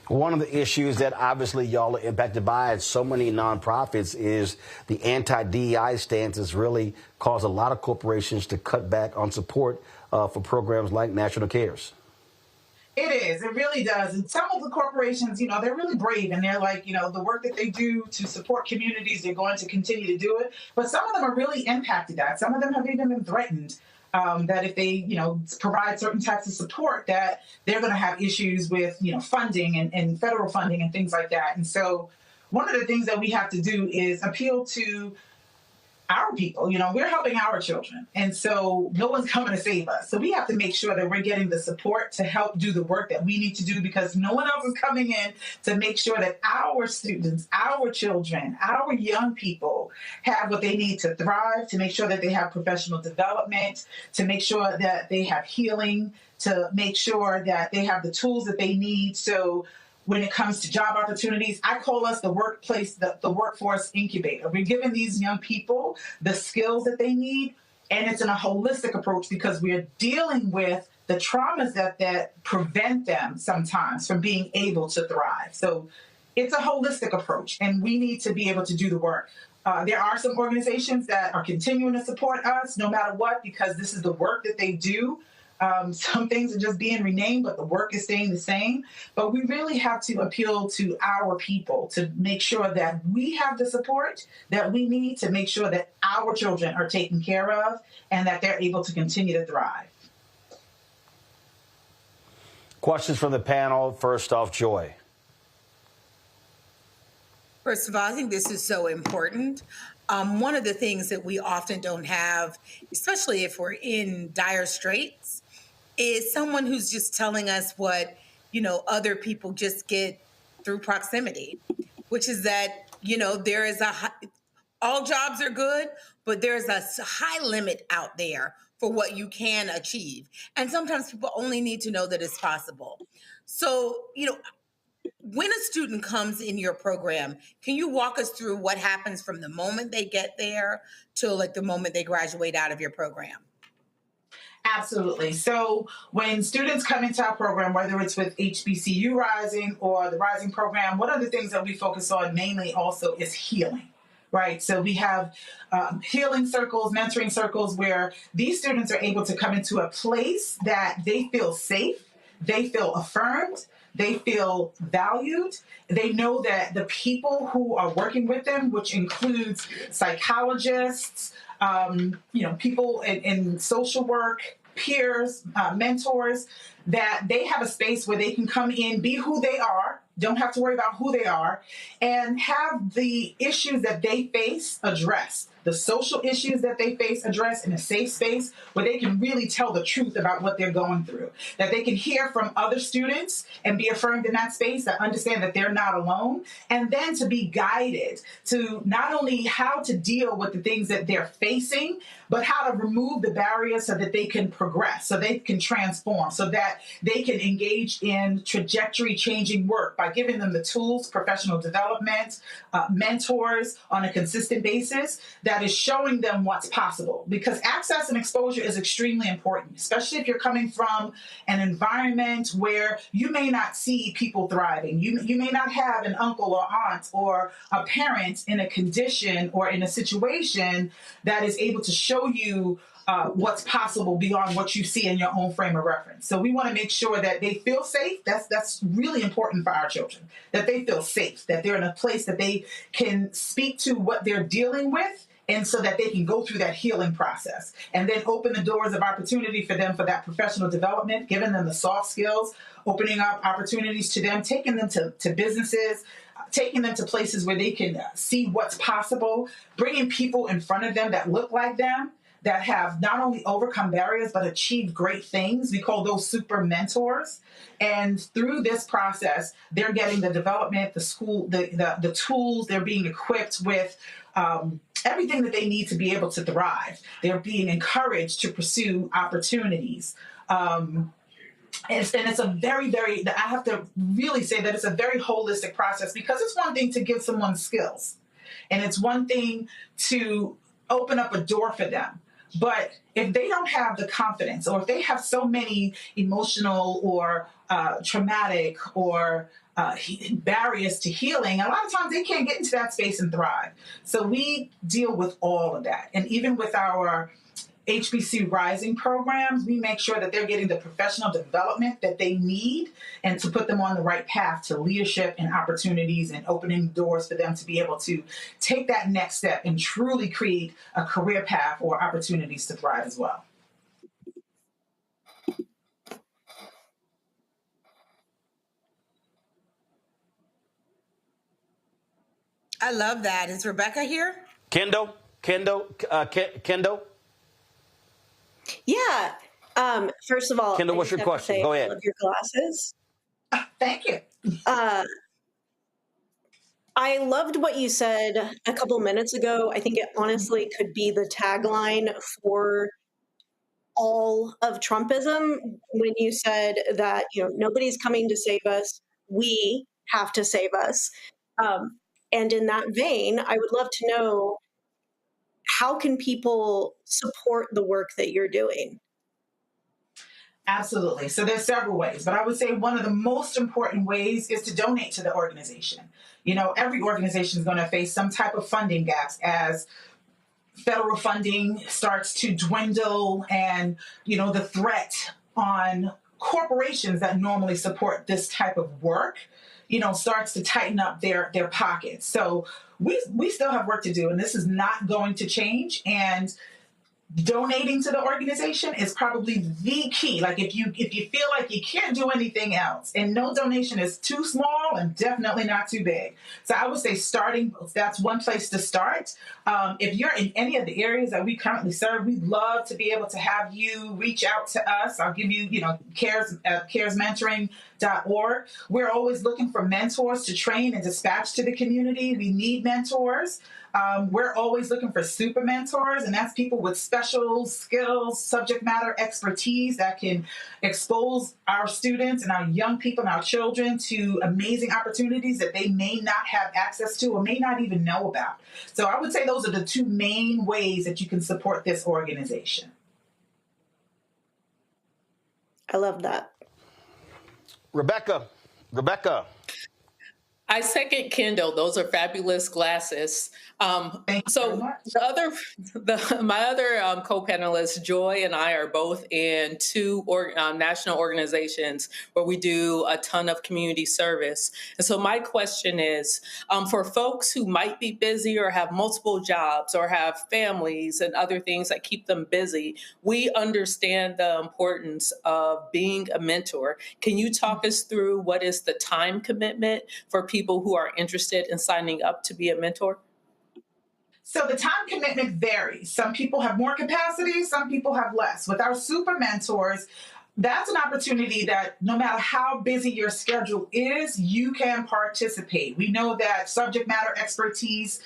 One of the issues that obviously y'all are impacted by, and so many nonprofits, is the anti-DEI stances really cause a lot of corporations to cut back on support for programs like National Cares. It is. It really does. And some of the corporations, they're really brave, and they're like, the work that they do to support communities, they're going to continue to do it. But some of them are really impacted that. Some of them have even been threatened that if they, provide certain types of support, that they're going to have issues with, funding and federal funding and things like that. And so one of the things that we have to do is appeal to our people. You know, we're helping our children. And so no one's coming to save us. So we have to make sure that we're getting the support to help do the work that we need to do, because no one else is coming in to make sure that our students, our children, our young people have what they need to thrive, to make sure that they have professional development, to make sure that they have healing, to make sure that they have the tools that they need. So when it comes to job opportunities, I call us the workplace, the workforce incubator. We're giving these young people the skills that they need, and it's in a holistic approach because we're dealing with the traumas that prevent them sometimes from being able to thrive. So it's a holistic approach, and we need to be able to do the work. There are some organizations that are continuing to support us no matter what, because this is the work that they do. Some things are just being renamed, but the work is staying the same. But we really have to appeal to our people to make sure that we have the support that we need to make sure that our children are taken care of and that they're able to continue to thrive. Questions from the panel. First off, Joy. First of all, I think this is so important. One of the things that we often don't have, especially if we're in dire straits, is someone who's just telling us what, other people just get through proximity, which is that, there is all jobs are good, but there's a high limit out there for what you can achieve. And sometimes people only need to know that it's possible. So, when a student comes in your program, can you walk us through what happens from the moment they get there to the moment they graduate out of your program? Absolutely. So when students come into our program, whether it's with HBCU Rising or the Rising program, one of the things that we focus on mainly also is healing, right? So we have healing circles, mentoring circles, where these students are able to come into a place that they feel safe, they feel affirmed, they feel valued. They know that the people who are working with them, which includes psychologists, people in social work, peers, mentors, that they have a space where they can come in, be who they are, don't have to worry about who they are, and have the issues that they face addressed. The social issues that they face addressed in a safe space where they can really tell the truth about what they're going through, that they can hear from other students and be affirmed in that space, that understand that they're not alone, and then to be guided to not only how to deal with the things that they're facing, but how to remove the barriers so that they can progress, so they can transform, so that they can engage in trajectory changing work by giving them the tools, professional development, mentors on a consistent basis that is showing them what's possible. Because access and exposure is extremely important, especially if you're coming from an environment where you may not see people thriving. You may not have an uncle or aunt or a parent in a condition or in a situation that is able to show you what's possible beyond what you see in your own frame of reference. So we want to make sure that they feel safe. That's really important for our children, that they feel safe, that they're in a place that they can speak to what they're dealing with, and so that they can go through that healing process, and then open the doors of opportunity for them for that professional development, giving them the soft skills, opening up opportunities to them, taking them to businesses, taking them to places where they can see what's possible, bringing people in front of them that look like them, that have not only overcome barriers, but achieved great things. We call those super mentors. And through this process, they're getting the development, the school, the tools, they're being equipped with everything that they need to be able to thrive. They're being encouraged to pursue opportunities. And it's a very, very, I have to really say that it's a very holistic process, because it's one thing to give someone skills, and it's one thing to open up a door for them. But if they don't have the confidence, or if they have so many emotional or traumatic or barriers to healing, a lot of times they can't get into that space and thrive. So we deal with all of that. And even with our HBC Rising programs, we make sure that they're getting the professional development that they need, and to put them on the right path to leadership and opportunities, and opening doors for them to be able to take that next step and truly create a career path or opportunities to thrive as well. I love that. Is Rebecca here? Kendall? Kendall? Yeah. First of all, Kendall, what's your question? Go ahead. I love your glasses. Thank you. I loved what you said a couple minutes ago. I think it honestly could be the tagline for all of Trumpism when you said that, nobody's coming to save us. We have to save us. And in that vein, I would love to know, how can people support the work that you're doing? Absolutely. So there's several ways, but I would say one of the most important ways is to donate to the organization. Every organization is going to face some type of funding gaps as federal funding starts to dwindle and, the threat on corporations that normally support this type of work, starts to tighten up their pockets. So we still have work to do, and this is not going to change. And donating to the organization is probably the key. Like if you feel like you can't do anything else, and no donation is too small and definitely not too big. So I would say that's one place to start. If you're in any of the areas that we currently serve, we'd love to be able to have you reach out to us. I'll give you, caresmentoring.org. We're always looking for mentors to train and dispatch to the community. We need mentors. We're always looking for super mentors, and that's people with special skills, subject matter expertise that can expose our students and our young people and our children to amazing opportunities that they may not have access to or may not even know about. So I would say those are the two main ways that you can support this organization. I love that. Rebecca. I second Kendall. Those are fabulous glasses. So my other co-panelists, Joy and I, are both in two national organizations where we do a ton of community service. And so my question is, for folks who might be busy or have multiple jobs or have families and other things that keep them busy, we understand the importance of being a mentor. Can you talk us through what is the time commitment for people who are interested in signing up to be a mentor? So the time commitment varies. Some people have more capacity, some people have less. With our super mentors, that's an opportunity that no matter how busy your schedule is, you can participate. We know that subject matter expertise,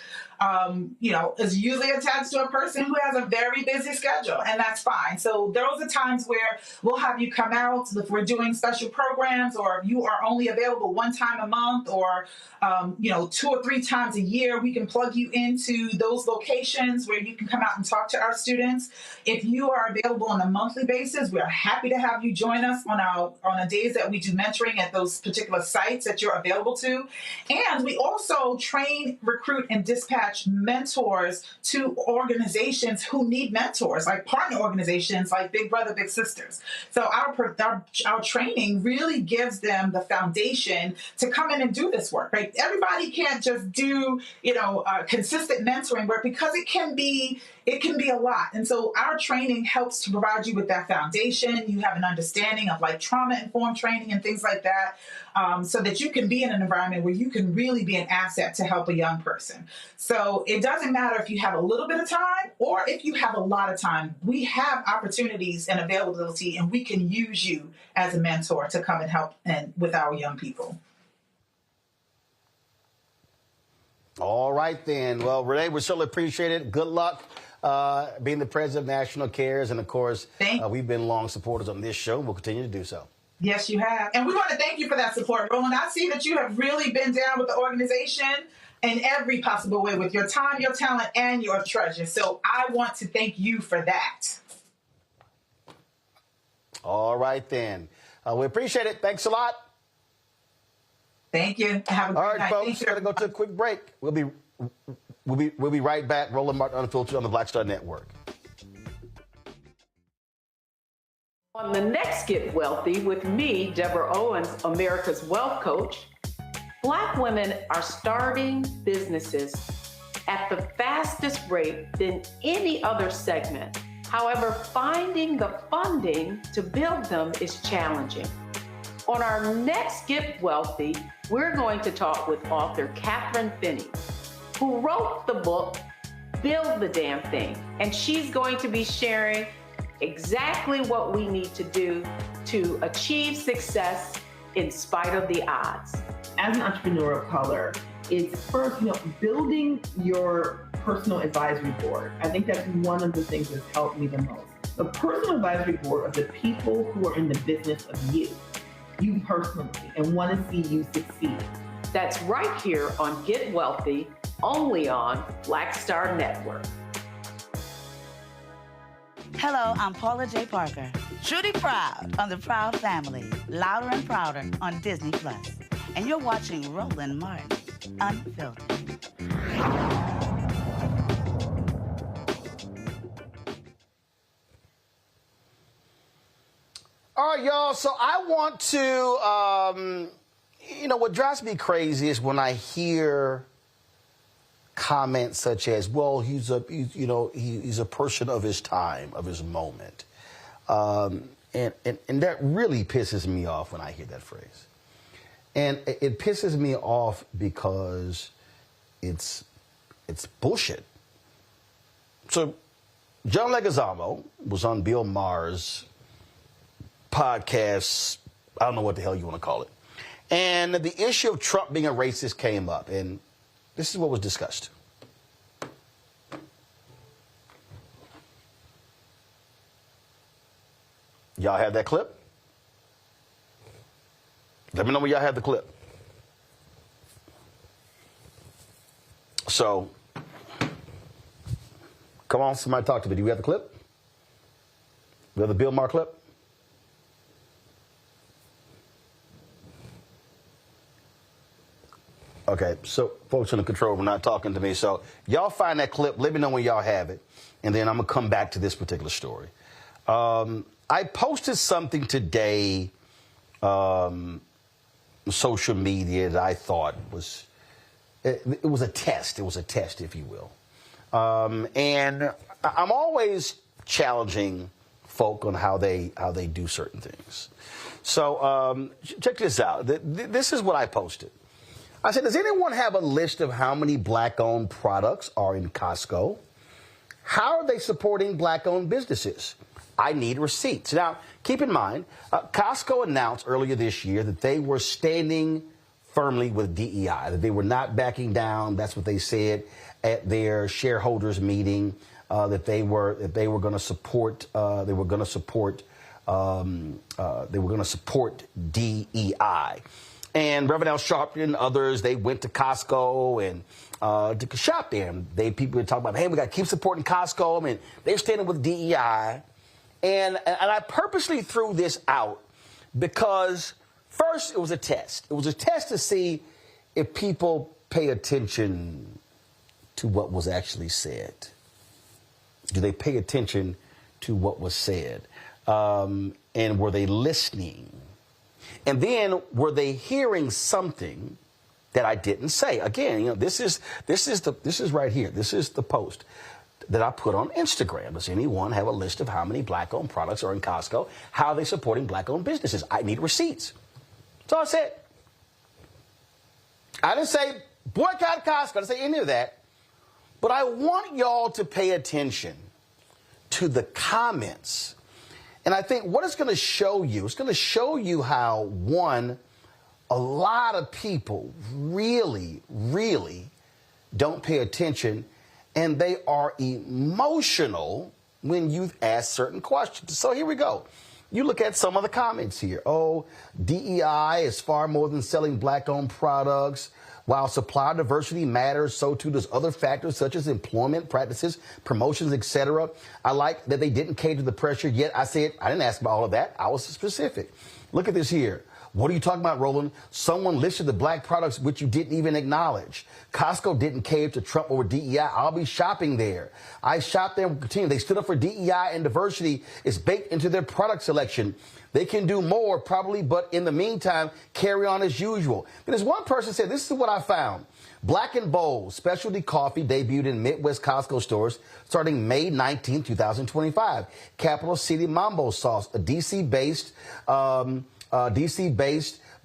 is usually attached to a person who has a very busy schedule, and that's fine. So those are times where we'll have you come out if we're doing special programs, or if you are only available one time a month, or 2 or 3 times a year. We can plug you into those locations where you can come out and talk to our students. If you are available on a monthly basis, we are happy to have you join us on the days that we do mentoring at those particular sites that you're available to. And we also train, recruit, and dispatch mentors to organizations who need mentors, like partner organizations like Big Brother, Big Sisters. So our training really gives them the foundation to come in and do this work, right? Everybody can't just do, consistent mentoring work, because it can be a lot. And so our training helps to provide you with that foundation. You have an understanding of like trauma-informed training and things like that, so that you can be in an environment where you can really be an asset to help a young person. So it doesn't matter if you have a little bit of time or if you have a lot of time. We have opportunities and availability, and we can use you as a mentor to come and help with our young people. All right, then. Well, Renee, we certainly appreciate it. Good luck being the president of National Cares. And, of course, we've been long supporters on this show. We'll continue to do so. Yes, you have. And we want to thank you for that support, Roland. I see that you have really been down with the organization in every possible way with your time, your talent, and your treasure. So I want to thank you for that. All right, then. We appreciate it. Thanks a lot. Thank you. Have a great All right, night. folks, we're going to go to a quick break. We'll be right back. Roland Martin Unfiltered on the Black Star Network. On the next Get Wealthy with me, Deborah Owens, America's Wealth Coach, Black women are starting businesses at the fastest rate than any other segment. However, finding the funding to build them is challenging. On our next Get Wealthy, we're going to talk with author Catherine Finney, who wrote the book build the damn thing. And she's going to be sharing exactly what we need to do to achieve success in spite of the odds. As an entrepreneur of color, it's first, building your personal advisory board. I think that's one of the things that's helped me the most. The personal advisory board of the people who are in the business of you personally, and want to see you succeed. That's right here on Get Wealthy, only on Black Star Network. Hello, I'm Paula J. Parker. Truly proud on the Proud Family, Louder and Prouder on Disney+. And you're watching Roland Martin, Unfiltered. All right, y'all. So I want to, what drives me crazy is when I hear comments such as, "Well, he's a person of his time, of his moment," and that really pisses me off when I hear that phrase. And it pisses me off because it's bullshit. So John Leguizamo was on Bill Maher's podcast, I don't know what the hell you want to call it. And the issue of Trump being a racist came up, and this is what was discussed. Y'all have that clip? Let me know when y'all have the clip. So, come on, somebody talk to me. Do we have the clip? We have the Bill Maher clip? Okay, so folks in the control were not talking to me. So y'all find that clip. Let me know when y'all have it. And then I'm going to come back to this particular story. I posted something today, social media, that I thought was, it was a test. It was a test, if you will. And I'm always challenging folk on how they do certain things. So check this out. This is what I posted. I said, does anyone have a list of how many black-owned products are in Costco? How are they supporting black-owned businesses? I need receipts. Now, keep in mind, Costco announced earlier this year that they were standing firmly with DEI, that they were not backing down. That's what they said at their shareholders meeting, that they were going to support. They were going to support DEI. And Reverend Al Sharpton and others, they went to Costco and to shop there. And people were talking about, hey, we got to keep supporting Costco. I mean, they're standing with DEI. And I purposely threw this out because, first, it was a test. It was a test to see if people pay attention to what was actually said. Do they pay attention to what was said? And were they listening? And then, were they hearing something that I didn't say? Again, this is right here. This is the post that I put on Instagram. Does anyone have a list of how many black-owned products are in Costco? How are they supporting black-owned businesses? I need receipts. That's all I said. I didn't say boycott Costco. I didn't say any of that. But I want y'all to pay attention to the comments. And I think what it's going to show you how, one, a lot of people really, really don't pay attention, and they are emotional when you ask certain questions. So here we go. You look at some of the comments here. Oh, DEI is far more than selling black-owned products. While supplier diversity matters, so too does other factors such as employment practices, promotions, etc. I like that they didn't cater to the pressure, yet I said, I didn't ask about all of that. I was specific. Look at this here. What are you talking about, Roland? Someone listed the black products which you didn't even acknowledge. Costco didn't cater to Trump over DEI. I'll be shopping there. I shop there and continue. They stood up for DEI, and diversity is baked into their product selection. They can do more, probably, but in the meantime, carry on as usual. And as one person said, this is what I found. Black and Bold specialty coffee debuted in Midwest Costco stores starting May 19, 2025. Capital City Mambo sauce, a DC-based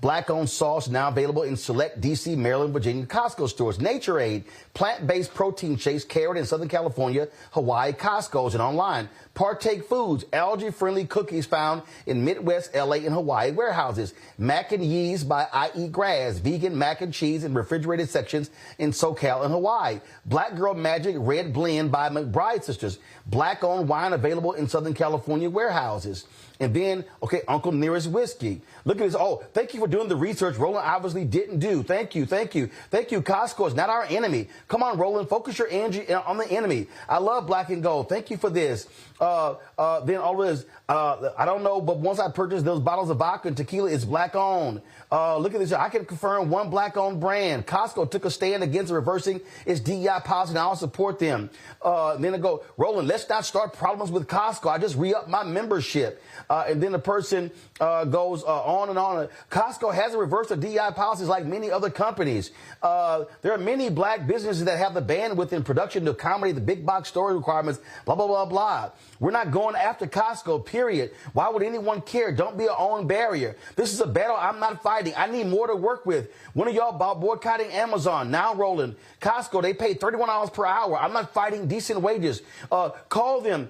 Black-owned sauce now available in select D.C., Maryland, Virginia Costco stores. Nature Aid, plant-based protein shakes carried in Southern California, Hawaii Costco's, and online. Partake Foods, algae-friendly cookies found in Midwest, L.A., and Hawaii warehouses. Mac and Yeast by I.E. Grass, vegan mac and cheese in refrigerated sections in SoCal and Hawaii. Black Girl Magic Red Blend by McBride Sisters. Black-owned wine available in Southern California warehouses. And then, okay, Uncle Nearest Whiskey. Look at this. Oh, thank you for doing the research Roland obviously didn't do. Thank you, thank you. Thank you. Costco is not our enemy. Come on, Roland, focus your energy on the enemy. I love Black and Gold. Thank you for this. Then all of this, I don't know, but once I purchased those bottles of vodka and tequila, it's Black-owned. Look at this. I can confirm one Black-owned brand. Costco took a stand against reversing its DEI policy, and I'll support them. Then I go, Roland, let's not start problems with Costco. I just re-upped my membership. And then the person goes on and on. Costco hasn't reversed the DEI policies like many other companies. There are many Black businesses that have the bandwidth in production to accommodate the big box store requirements, blah, blah, blah, blah. We're not going after Costco, period. Why would anyone care? Don't be your own barrier. This is a battle I'm not fighting. I need more to work with. One of y'all boycotting Amazon. Now, Roland, Costco, they pay $31 per hour. I'm not fighting decent wages. Call them.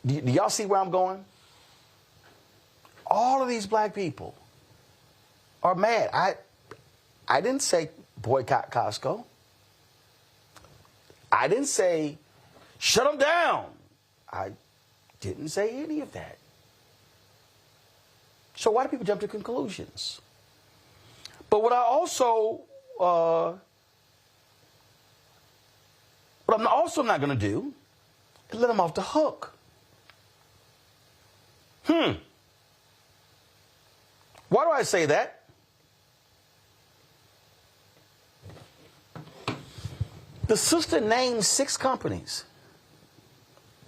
Do y'all see where I'm going? All of these Black people are mad. I didn't say boycott Costco. I didn't say shut them down. I didn't say any of that. So why do people jump to conclusions? But what I also, what I'm also not going to do is let them off the hook. Why do I say that? The sister named 6 companies.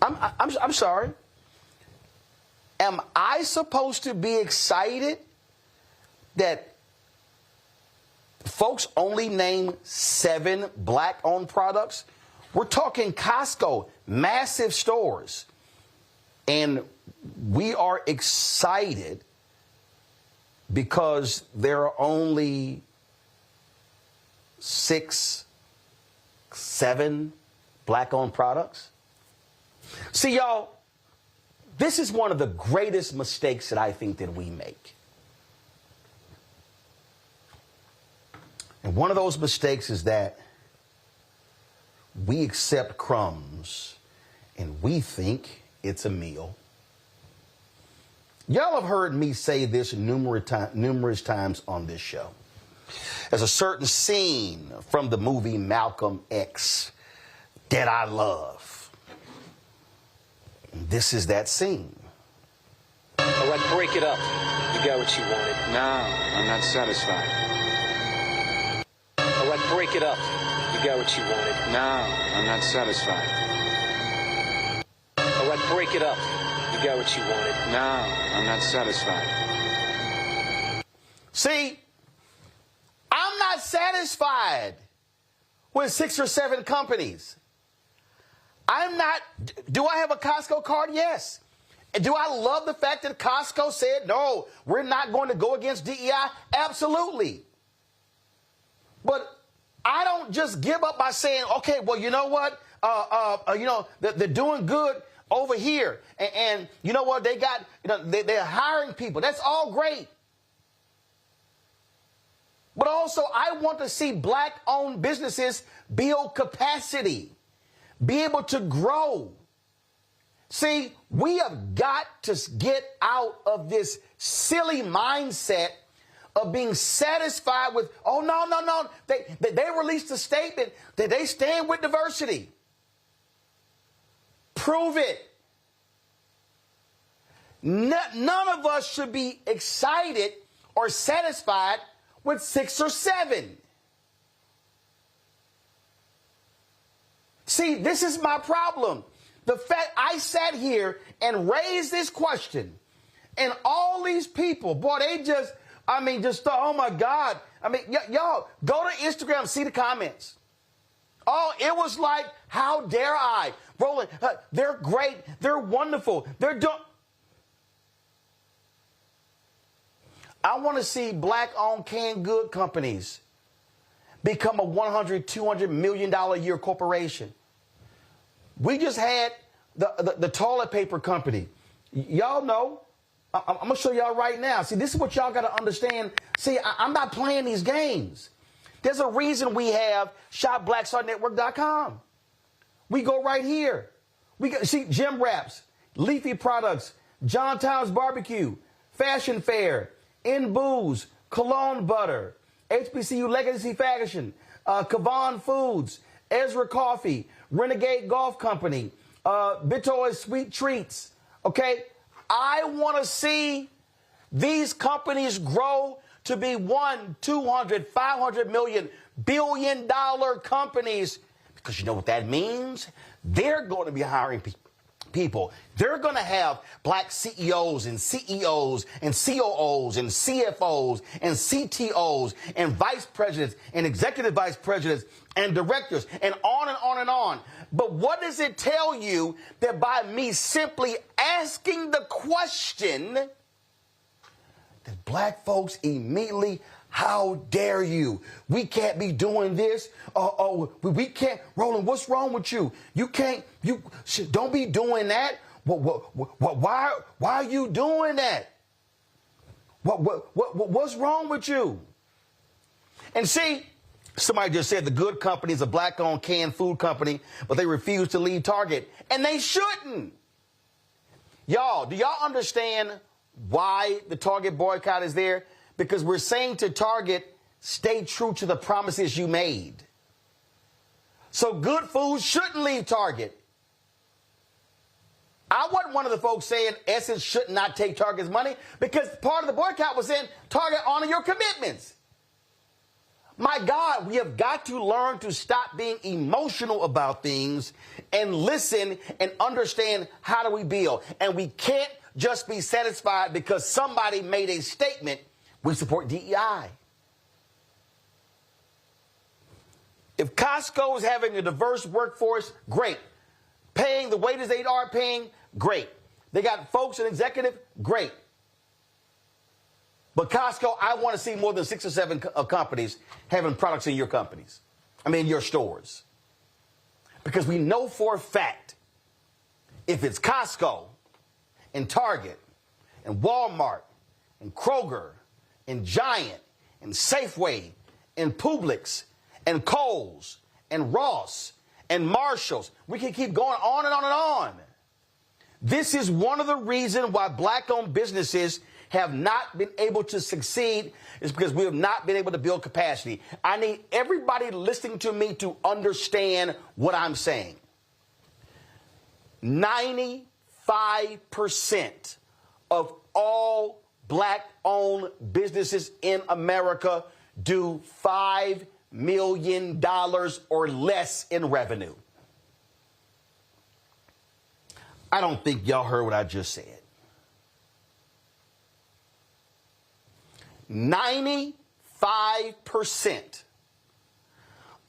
I'm sorry. Am I supposed to be excited that folks only name 7 Black-owned products? We're talking Costco, massive stores. And we are excited because there are only 6, 7 Black-owned products. See, y'all, this is one of the greatest mistakes that I think that we make. And one of those mistakes is that we accept crumbs and we think it's a meal. Y'all have heard me say this numerous times on this show. There's a certain scene from the movie Malcolm X that I love. This is that scene. All right, break it up. You got what you wanted. No, I'm not satisfied. All right, break it up. You got what you wanted. No, I'm not satisfied. All right, break it up. You got what you wanted. No, I'm not satisfied. See, I'm not satisfied with 6 or 7 companies. I'm not. Do I have a Costco card? Yes. Do I love the fact that Costco said, no, we're not going to go against DEI? Absolutely. But I don't just give up by saying, okay, well, you know what? They're doing good over here. And you know what? They got, they're hiring people. That's all great. But also, I want to see Black-owned businesses build capacity, be able to grow. See, we have got to get out of this silly mindset of being satisfied with, oh, no. They released a statement that they stand with diversity. Prove it. None of us should be excited or satisfied with 6 or 7. See, this is my problem. The fact I sat here and raised this question, and all these people, boy, they just thought, oh my God. Y'all, go to Instagram, see the comments. Oh, it was like, how dare I? Roland, they're great. They're wonderful. They're doing. I want to see black-owned canned good companies become a $100, $200 million a year corporation. We just had the toilet paper company. Y'all know. I'm going to show y'all right now. See, this is what y'all got to understand. See, I'm not playing these games. There's a reason we have shopblackstarnetwork.com. We go right here. We got, see, Gym Wraps, Leafy Products, John Towns Barbecue, Fashion Fair, In Booze, Cologne Butter, HBCU Legacy Fashion, Kavan Foods, Ezra Coffee, Renegade Golf Company, Bitoy Sweet Treats. Okay? I want to see these companies grow to be $100, $200, $500 million, billion-dollar companies. Because you know what that means? They're going to be hiring people. They're going to have black CEOs and CEOs and COOs and CFOs and CTOs and vice presidents and executive vice presidents and directors and on and on and on. But what does it tell you that by me simply asking the question, that black folks immediately, how dare you? We can't be doing this. We can't. Roland, what's wrong with you? You can't. Don't be doing that. Why are you doing that? What's wrong with you? And see, somebody just said the good company is a black-owned canned food company, but they refuse to leave Target, and they shouldn't. Y'all, do y'all understand why the Target boycott is there? Because we're saying to Target, stay true to the promises you made. So good food shouldn't leave Target. I wasn't one of the folks saying Essence should not take Target's money, because part of the boycott was saying, Target, honor your commitments. My God, we have got to learn to stop being emotional about things and listen and understand how do we build. And we can't just be satisfied because somebody made a statement, we support DEI. If Costco is having a diverse workforce, great. Paying the wages they are paying, great. They got folks in executive, great. But Costco, I want to see more than 6 or 7 companies having products in your companies. I mean, your stores. Because we know for a fact, if it's Costco and Target and Walmart and Kroger and Giant and Safeway and Publix and Kohl's and Ross and Marshalls, we can keep going on and on and on. This is one of the reasons why black-owned businesses have not been able to succeed, is because we have not been able to build capacity. I need everybody listening to me to understand what I'm saying. 95% of all black-owned businesses in America do $5 million or less in revenue. I don't think y'all heard what I just said. 95%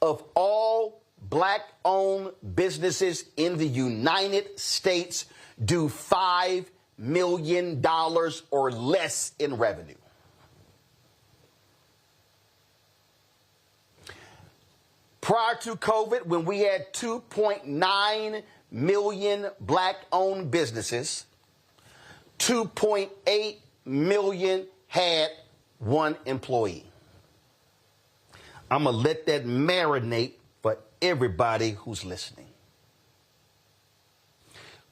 of all black-owned businesses in the United States do $5 million or less in revenue. Prior to COVID, when we had 2.9 million black-owned businesses, 2.8 million had 1 employee. I'm going to let that marinate for everybody who's listening.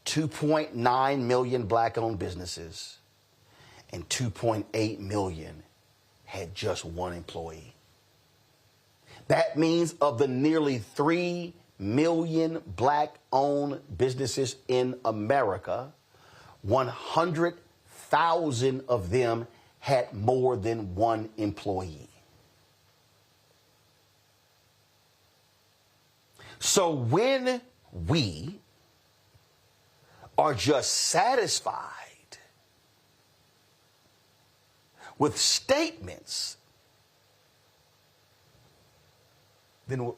2.9 million black-owned businesses and 2.8 million had just 1 employee. That means of the nearly 3 million black-owned businesses in America, 100,000 of them had more than 1 employee. So when we are just satisfied with statements, then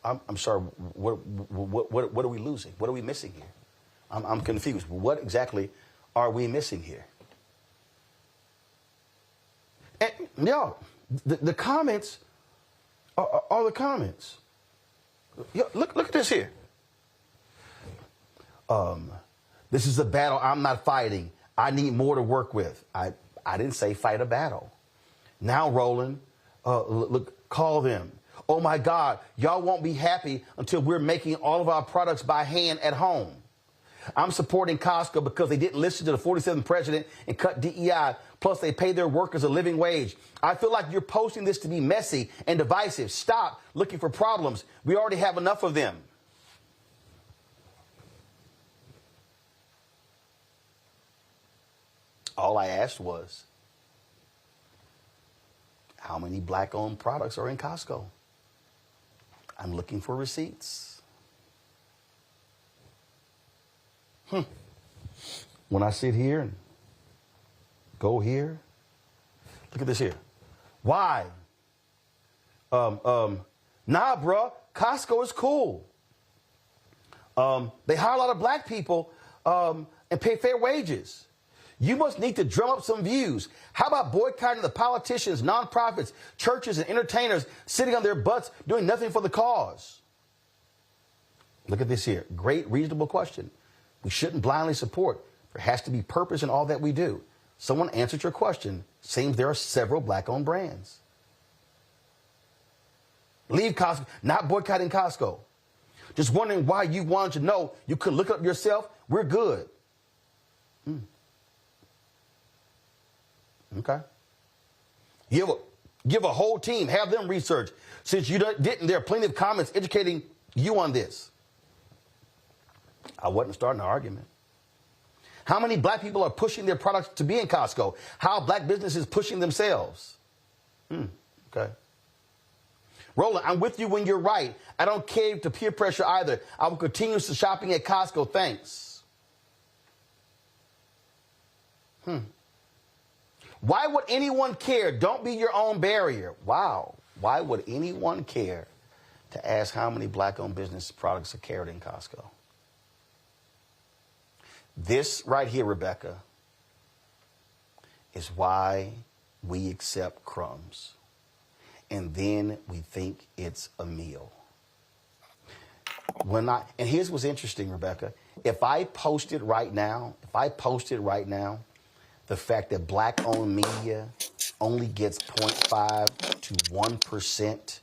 I'm sorry, what are we losing? What are we missing here? I'm confused. What exactly are we missing here? And, yo, the comments are the comments. Yo, look at this here. This is a battle I'm not fighting. I need more to work with. I didn't say fight a battle. Now, Roland, look, call them. Oh, my God, y'all won't be happy until we're making all of our products by hand at home. I'm supporting Costco because they didn't listen to the 47th president and cut DEI, plus they pay their workers a living wage. I feel like you're posting this to be messy and divisive. Stop looking for problems. We already have enough of them. All I asked was, how many black-owned products are in Costco? I'm looking for receipts. When I sit here and go here, look at this here. Why? Nah, bruh, Costco is cool. They hire a lot of black people and pay fair wages. You must need to drum up some views. How about boycotting the politicians, nonprofits, churches, and entertainers sitting on their butts doing nothing for the cause? Look at this here. Great, reasonable question. We shouldn't blindly support. There has to be purpose in all that we do. Someone answered your question. Seems there are several black-owned brands. Leave Costco. Not boycotting Costco. Just wondering why you wanted to know. You could look up yourself. We're good. Okay. Give a whole team. Have them research. Since you didn't, there are plenty of comments educating you on this. I wasn't starting an argument. How many black people are pushing their products to be in Costco? How black businesses pushing themselves? Okay. Roland, I'm with you when you're right. I don't cave to peer pressure either. I will continue shopping at Costco. Thanks. Why would anyone care? Don't be your own barrier. Wow. Why would anyone care to ask how many black-owned business products are carried in Costco? This right here, Rebecca, is why we accept crumbs. And then we think it's a meal. And here's what's interesting, Rebecca. If I posted right now, the fact that black-owned media only gets 0.5 to 1%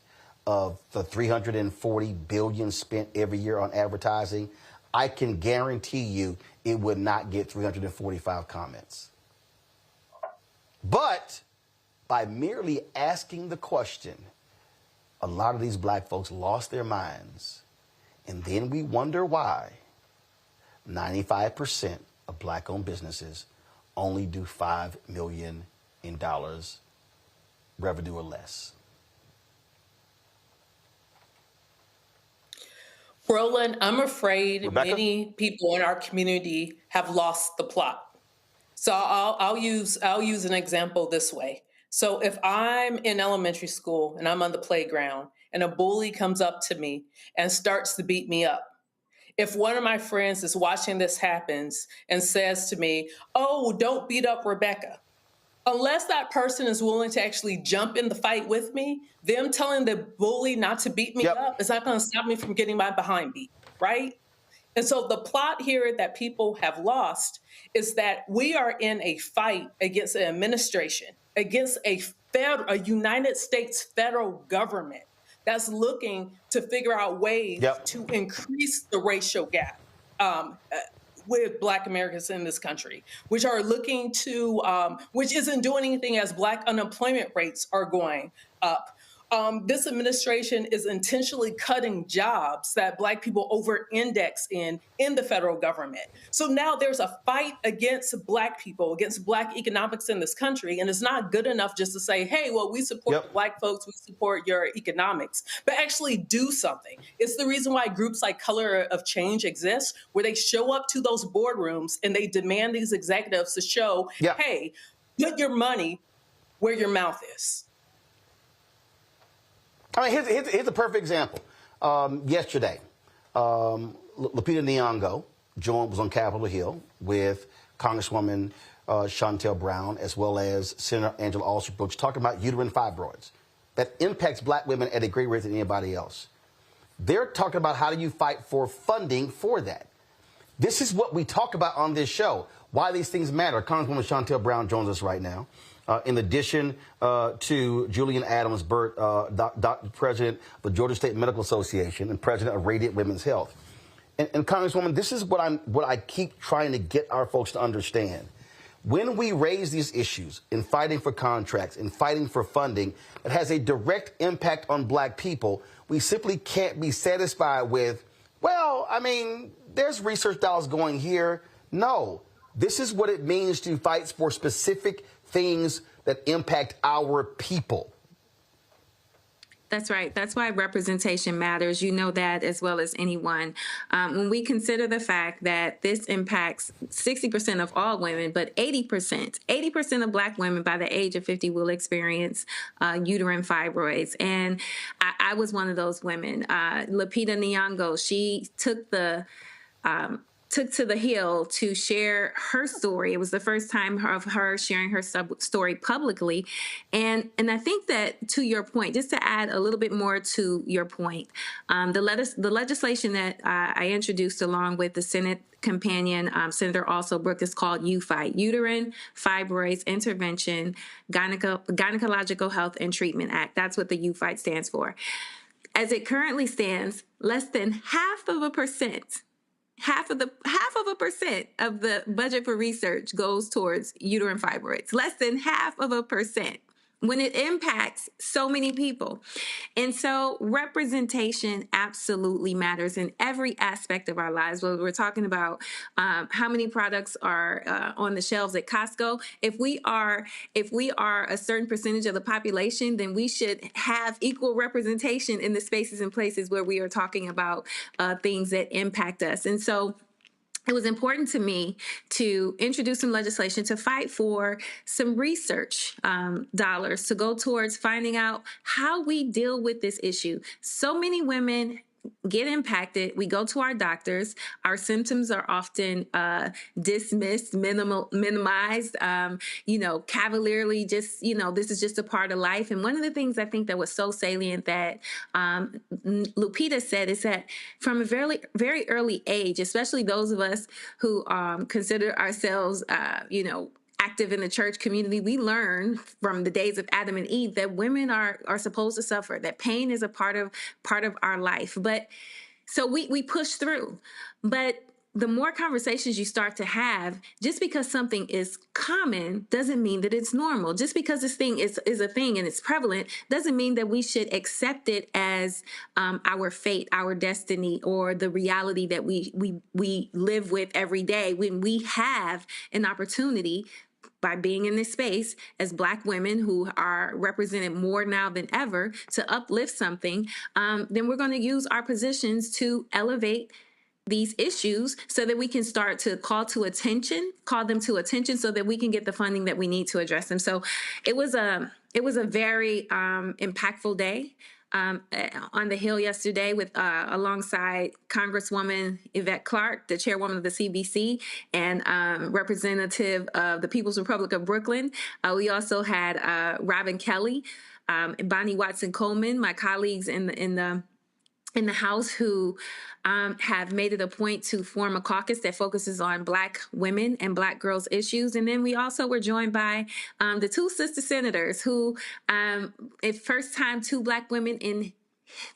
of the $340 billion spent every year on advertising, I can guarantee you it would not get 345 comments. But by merely asking the question, a lot of these black folks lost their minds. And then we wonder why 95% of black-owned businesses only do $5 million in revenue or less. Roland, I'm afraid Rebecca? Many people in our community have lost the plot. So I'll use an example this way. So if I'm in elementary school and I'm on the playground and a bully comes up to me and starts to beat me up, if one of my friends is watching this happens and says to me, "Oh, don't beat up Rebecca," unless that person is willing to actually jump in the fight with me, them telling the bully not to beat me up is not going to stop me from getting my behind beat, right? And so the plot here that people have lost is that we are in a fight against an administration, against a United States federal government that's looking to figure out ways to increase the racial gap with Black Americans in this country, which are looking to, which isn't doing anything as Black unemployment rates are going up. This administration is intentionally cutting jobs that Black people over-index in the federal government. So now there's a fight against Black people, against Black economics in this country. And it's not good enough just to say, hey, well, we support Black folks, we support your economics, but actually do something. It's the reason why groups like Color of Change exist, where they show up to those boardrooms and they demand these executives to show, hey, put your money where your mouth is. I mean, here's a perfect example. Yesterday, Lupita Nyong'o was on Capitol Hill with Congresswoman Shontel Brown, as well as Senator Angela Alsobrooks, talking about uterine fibroids that impacts black women at a greater rate than anybody else. They're talking about how do you fight for funding for that. This is what we talk about on this show, why these things matter. Congresswoman Shontel Brown joins us right now. In addition to Julian Adams Burt, President of the Georgia State Medical Association and President of Radiant Women's Health. And Congresswoman, this is what I keep trying to get our folks to understand. When we raise these issues in fighting for contracts, in fighting for funding that has a direct impact on black people, we simply can't be satisfied with, well, I mean, there's research dollars going here. No, this is what it means to fight for specific things that impact our people. That's right. That's why representation matters. You know that as well as anyone. When we consider the fact that this impacts 60% of all women, but 80% of black women by the age of 50 will experience uterine fibroids. And I was one of those women. Lupita Nyong'o, she took to the Hill to share her story. It was the first time of her sharing her story publicly. And I think that, to your point, just to add a little bit more to your point, the legislation that I introduced along with the Senate companion, Senator Alsobrooks, is called UFIGHT, Uterine Fibroids Intervention, Gynecological Health and Treatment Act. That's what the UFIGHT stands for. As it currently stands, less than 0.5% of the budget for research goes towards uterine fibroids. Less than 0.5%. When it impacts so many people. And so representation absolutely matters in every aspect of our lives. Whether we're talking about how many products are on the shelves at Costco. If we are a certain percentage of the population, then we should have equal representation in the spaces and places where we are talking about things that impact us. And so it was important to me to introduce some legislation to fight for some research dollars to go towards finding out how we deal with this issue. So many women get impacted. We go to our doctors. Our symptoms are often dismissed, minimized, cavalierly, just, this is just a part of life. And one of the things I think that was so salient that Lupita said is that from a very, very early age, especially those of us who consider ourselves, active in the church community, we learn from the days of Adam and Eve that women are supposed to suffer, that pain is a part of our life. But so we push through. But the more conversations you start to have, just because something is common doesn't mean that it's normal. Just because this thing is a thing and it's prevalent doesn't mean that we should accept it as our fate, our destiny, or the reality that we live with every day. When we have an opportunity by being in this space as Black women who are represented more now than ever to uplift something, then we're going to use our positions to elevate these issues so that we can start to call them to attention so that we can get the funding that we need to address them. So it was a very impactful day on the Hill yesterday with alongside Congresswoman Yvette Clarke, the chairwoman of the CBC, and representative of the People's Republic of Brooklyn. We also had Robin Kelly, Bonnie Watson Coleman, my colleagues in the House who have made it a point to form a caucus that focuses on Black women and Black girls issues. And then we also were joined by the two sister senators who, first time two Black women in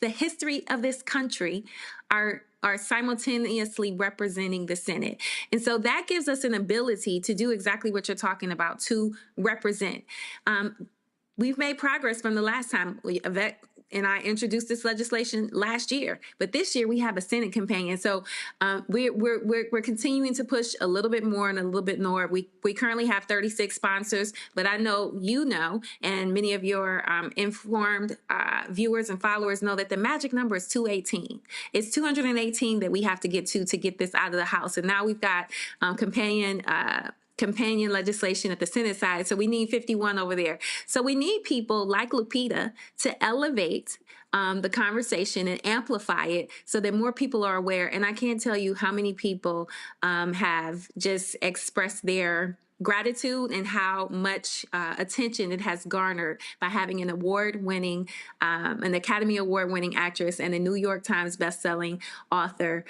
the history of this country are simultaneously representing the Senate. And so that gives us an ability to do exactly what you're talking about, to represent. We've made progress from the last time Yvette and I introduced this legislation last year, but this year we have a Senate companion. So we're continuing to push a little bit more and a little bit more. We currently have 36 sponsors, but I know and many of your informed viewers and followers know that the magic number is 218. It's 218 that we have to get this out of the House, and now we've got companion legislation at the Senate side. So we need 51 over there. So we need people like Lupita to elevate the conversation and amplify it so that more people are aware. And I can't tell you how many people have just expressed their gratitude and how much attention it has garnered by having an award-winning, an Academy Award-winning actress and a New York Times best-selling author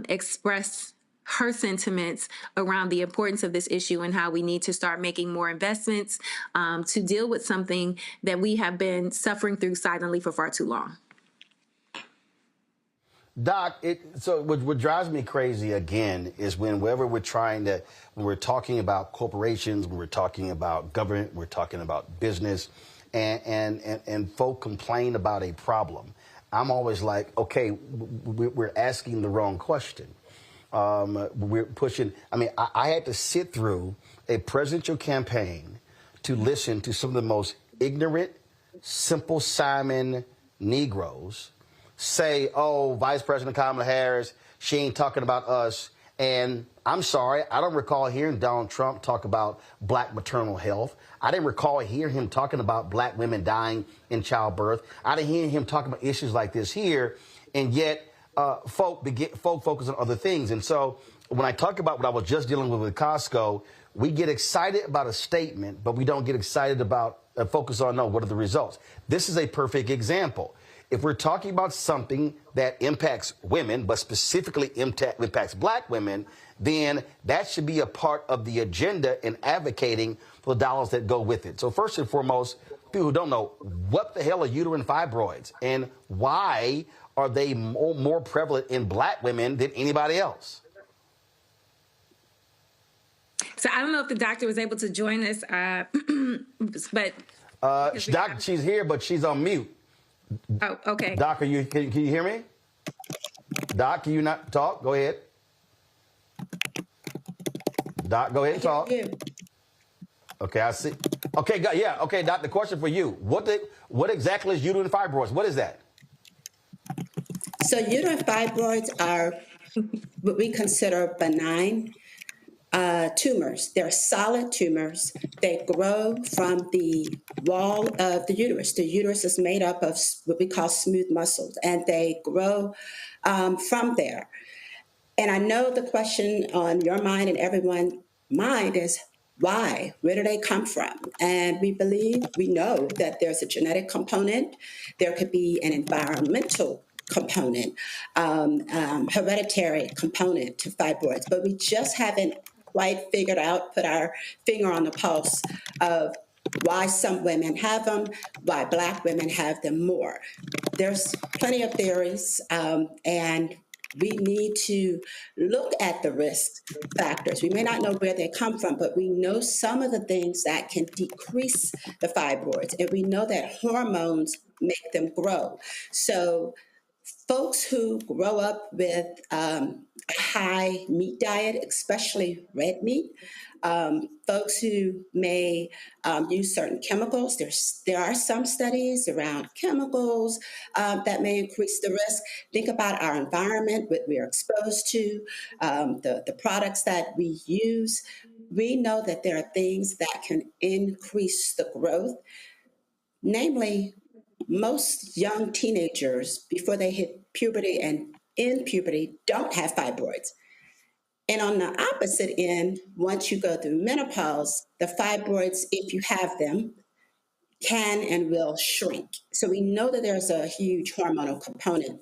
express her sentiments around the importance of this issue and how we need to start making more investments to deal with something that we have been suffering through silently for far too long. Doc, so what drives me crazy again is whenever when we're talking about corporations, when we're talking about government, we're talking about business, and folk complain about a problem. I'm always like, okay, we're asking the wrong question. We're pushing. I mean, I had to sit through a presidential campaign to listen to some of the most ignorant, Simple Simon Negroes say, oh, Vice President Kamala Harris, she ain't talking about us. And I'm sorry, I don't recall hearing Donald Trump talk about black maternal health. I didn't recall hearing him talking about black women dying in childbirth. I didn't hear him talking about issues like this here. And yet folk focus on other things. And so when I talk about what I was just dealing with Costco, we get excited about a statement, but we don't get excited about focus on, no, what are the results? This is a perfect example. If we're talking about something that impacts women, but specifically impacts black women, then that should be a part of the agenda in advocating for the dollars that go with it. So first and foremost, people who don't know, what the hell are uterine fibroids and why are they more prevalent in black women than anybody else? So I don't know if the doctor was able to join us, but... Doc, she's here, but she's on mute. Oh, okay. Doc, can you hear me? Doc, can you not talk? Go ahead. Doc, go ahead and talk. Okay, I see. Okay, yeah. Okay, Doc, the question for you. What exactly is uterine fibroids? What is that? So uterine fibroids are what we consider benign tumors. They're solid tumors. They grow from the wall of the uterus. The uterus is made up of what we call smooth muscles, and they grow from there. And I know the question on your mind and everyone's mind is, why? Where do they come from? And we know that there's a genetic component. There could be an environmental component, hereditary component to fibroids, but we just haven't quite figured out, put our finger on the pulse of why some women have them, why black women have them more. There's plenty of theories, and we need to look at the risk factors. We may not know where they come from, but we know some of the things that can decrease the fibroids, and we know that hormones make them grow. So folks who grow up with a high meat diet, especially red meat, folks who may use certain chemicals, there are some studies around chemicals that may increase the risk. Think about our environment, what we're exposed to, the products that we use. We know that there are things that can increase the growth, namely, most young teenagers, before they hit puberty and in puberty, don't have fibroids. And on the opposite end, once you go through menopause, the fibroids, if you have them, can and will shrink. So we know that there's a huge hormonal component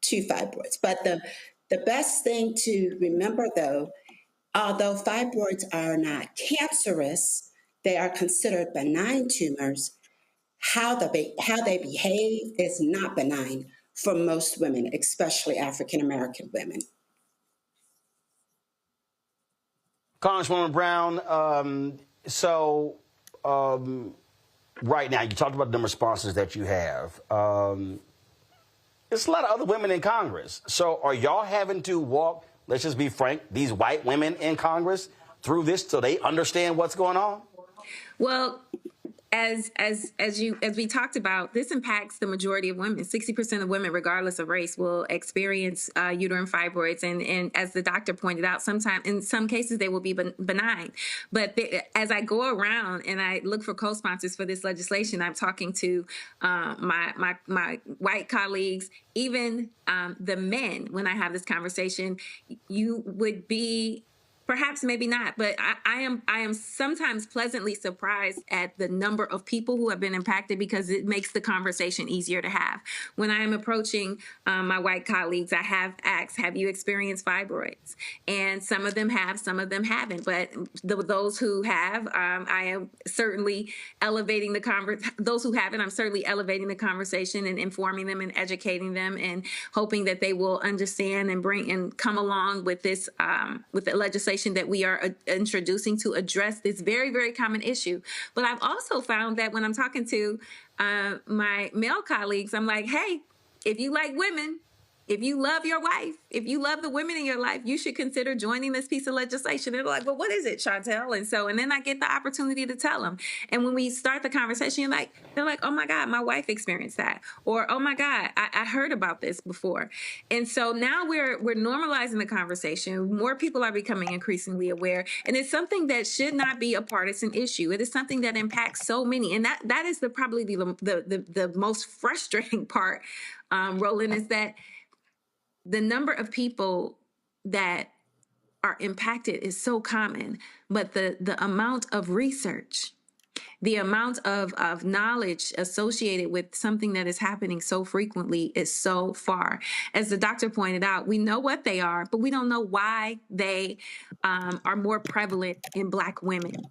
to fibroids. But the best thing to remember, though, although fibroids are not cancerous, they are considered benign tumors. How they behave is not benign for most women, especially African-American women. Congresswoman Brown, right now, you talked about the responses that you have. There's a lot of other women in Congress. So are y'all having to walk, let's just be frank, these white women in Congress through this so they understand what's going on? Well, as we talked about, this impacts the majority of women. 60% of women, regardless of race, will experience uterine fibroids. And as the doctor pointed out, in some cases, they will be benign. But as I go around and I look for co-sponsors for this legislation, I'm talking to my white colleagues, even the men, when I have this conversation, you would be Perhaps, maybe not, but I am sometimes pleasantly surprised at the number of people who have been impacted, because it makes the conversation easier to have. When I am approaching my white colleagues, I have asked, have you experienced fibroids? And some of them have, some of them haven't. But those who have, I am certainly elevating the conversation. Those who haven't, I'm certainly elevating the conversation and informing them and educating them, and hoping that they will understand and bring and come along with this, with the legislation that we are introducing to address this very, very common issue. But I've also found that when I'm talking to my male colleagues, I'm like, hey, if you like women, if you love your wife, if you love the women in your life, you should consider joining this piece of legislation. And they're like, well, what is it, Shontel? And then I get the opportunity to tell them. And when we start the conversation, they're like, oh my God, my wife experienced that. Or, oh my God, I heard about this before. And so now we're normalizing the conversation. More people are becoming increasingly aware. And it's something that should not be a partisan issue. It is something that impacts so many. And that is probably the most frustrating part, Roland, is that the number of people that are impacted is so common, but the amount of research, the amount of knowledge associated with something that is happening so frequently is so far. As the doctor pointed out, we know what they are, but we don't know why they are more prevalent in Black women.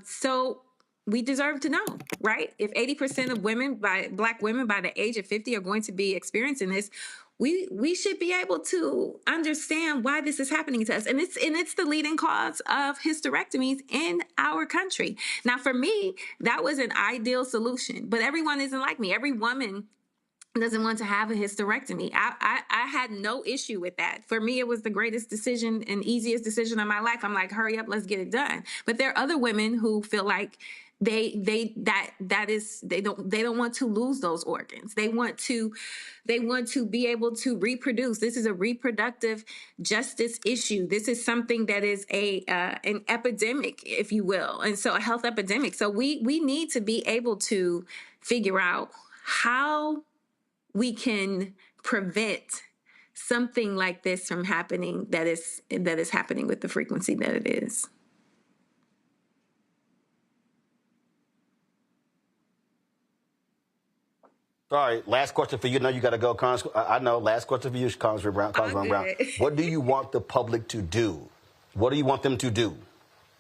So we deserve to know, right? If 80% of Black women by the age of 50 are going to be experiencing this, we should be able to understand why this is happening to us. And it's the leading cause of hysterectomies in our country. Now, for me, that was an ideal solution, but everyone isn't like me. Every woman doesn't want to have a hysterectomy. I had no issue with that. For me, it was the greatest decision and easiest decision of my life. I'm like, hurry up, let's get it done. But there are other women who feel like they don't want to lose those organs. They want to be able to reproduce. This is a reproductive justice issue. This is something that is an epidemic, if you will, and so a health epidemic. So we need to be able to figure out how we can prevent something like this from happening that is happening with the frequency that it is. All right, last question for you. No, you got to go, I know. Last question for you, Congresswoman Brown. What do you want the public to do? What do you want them to do?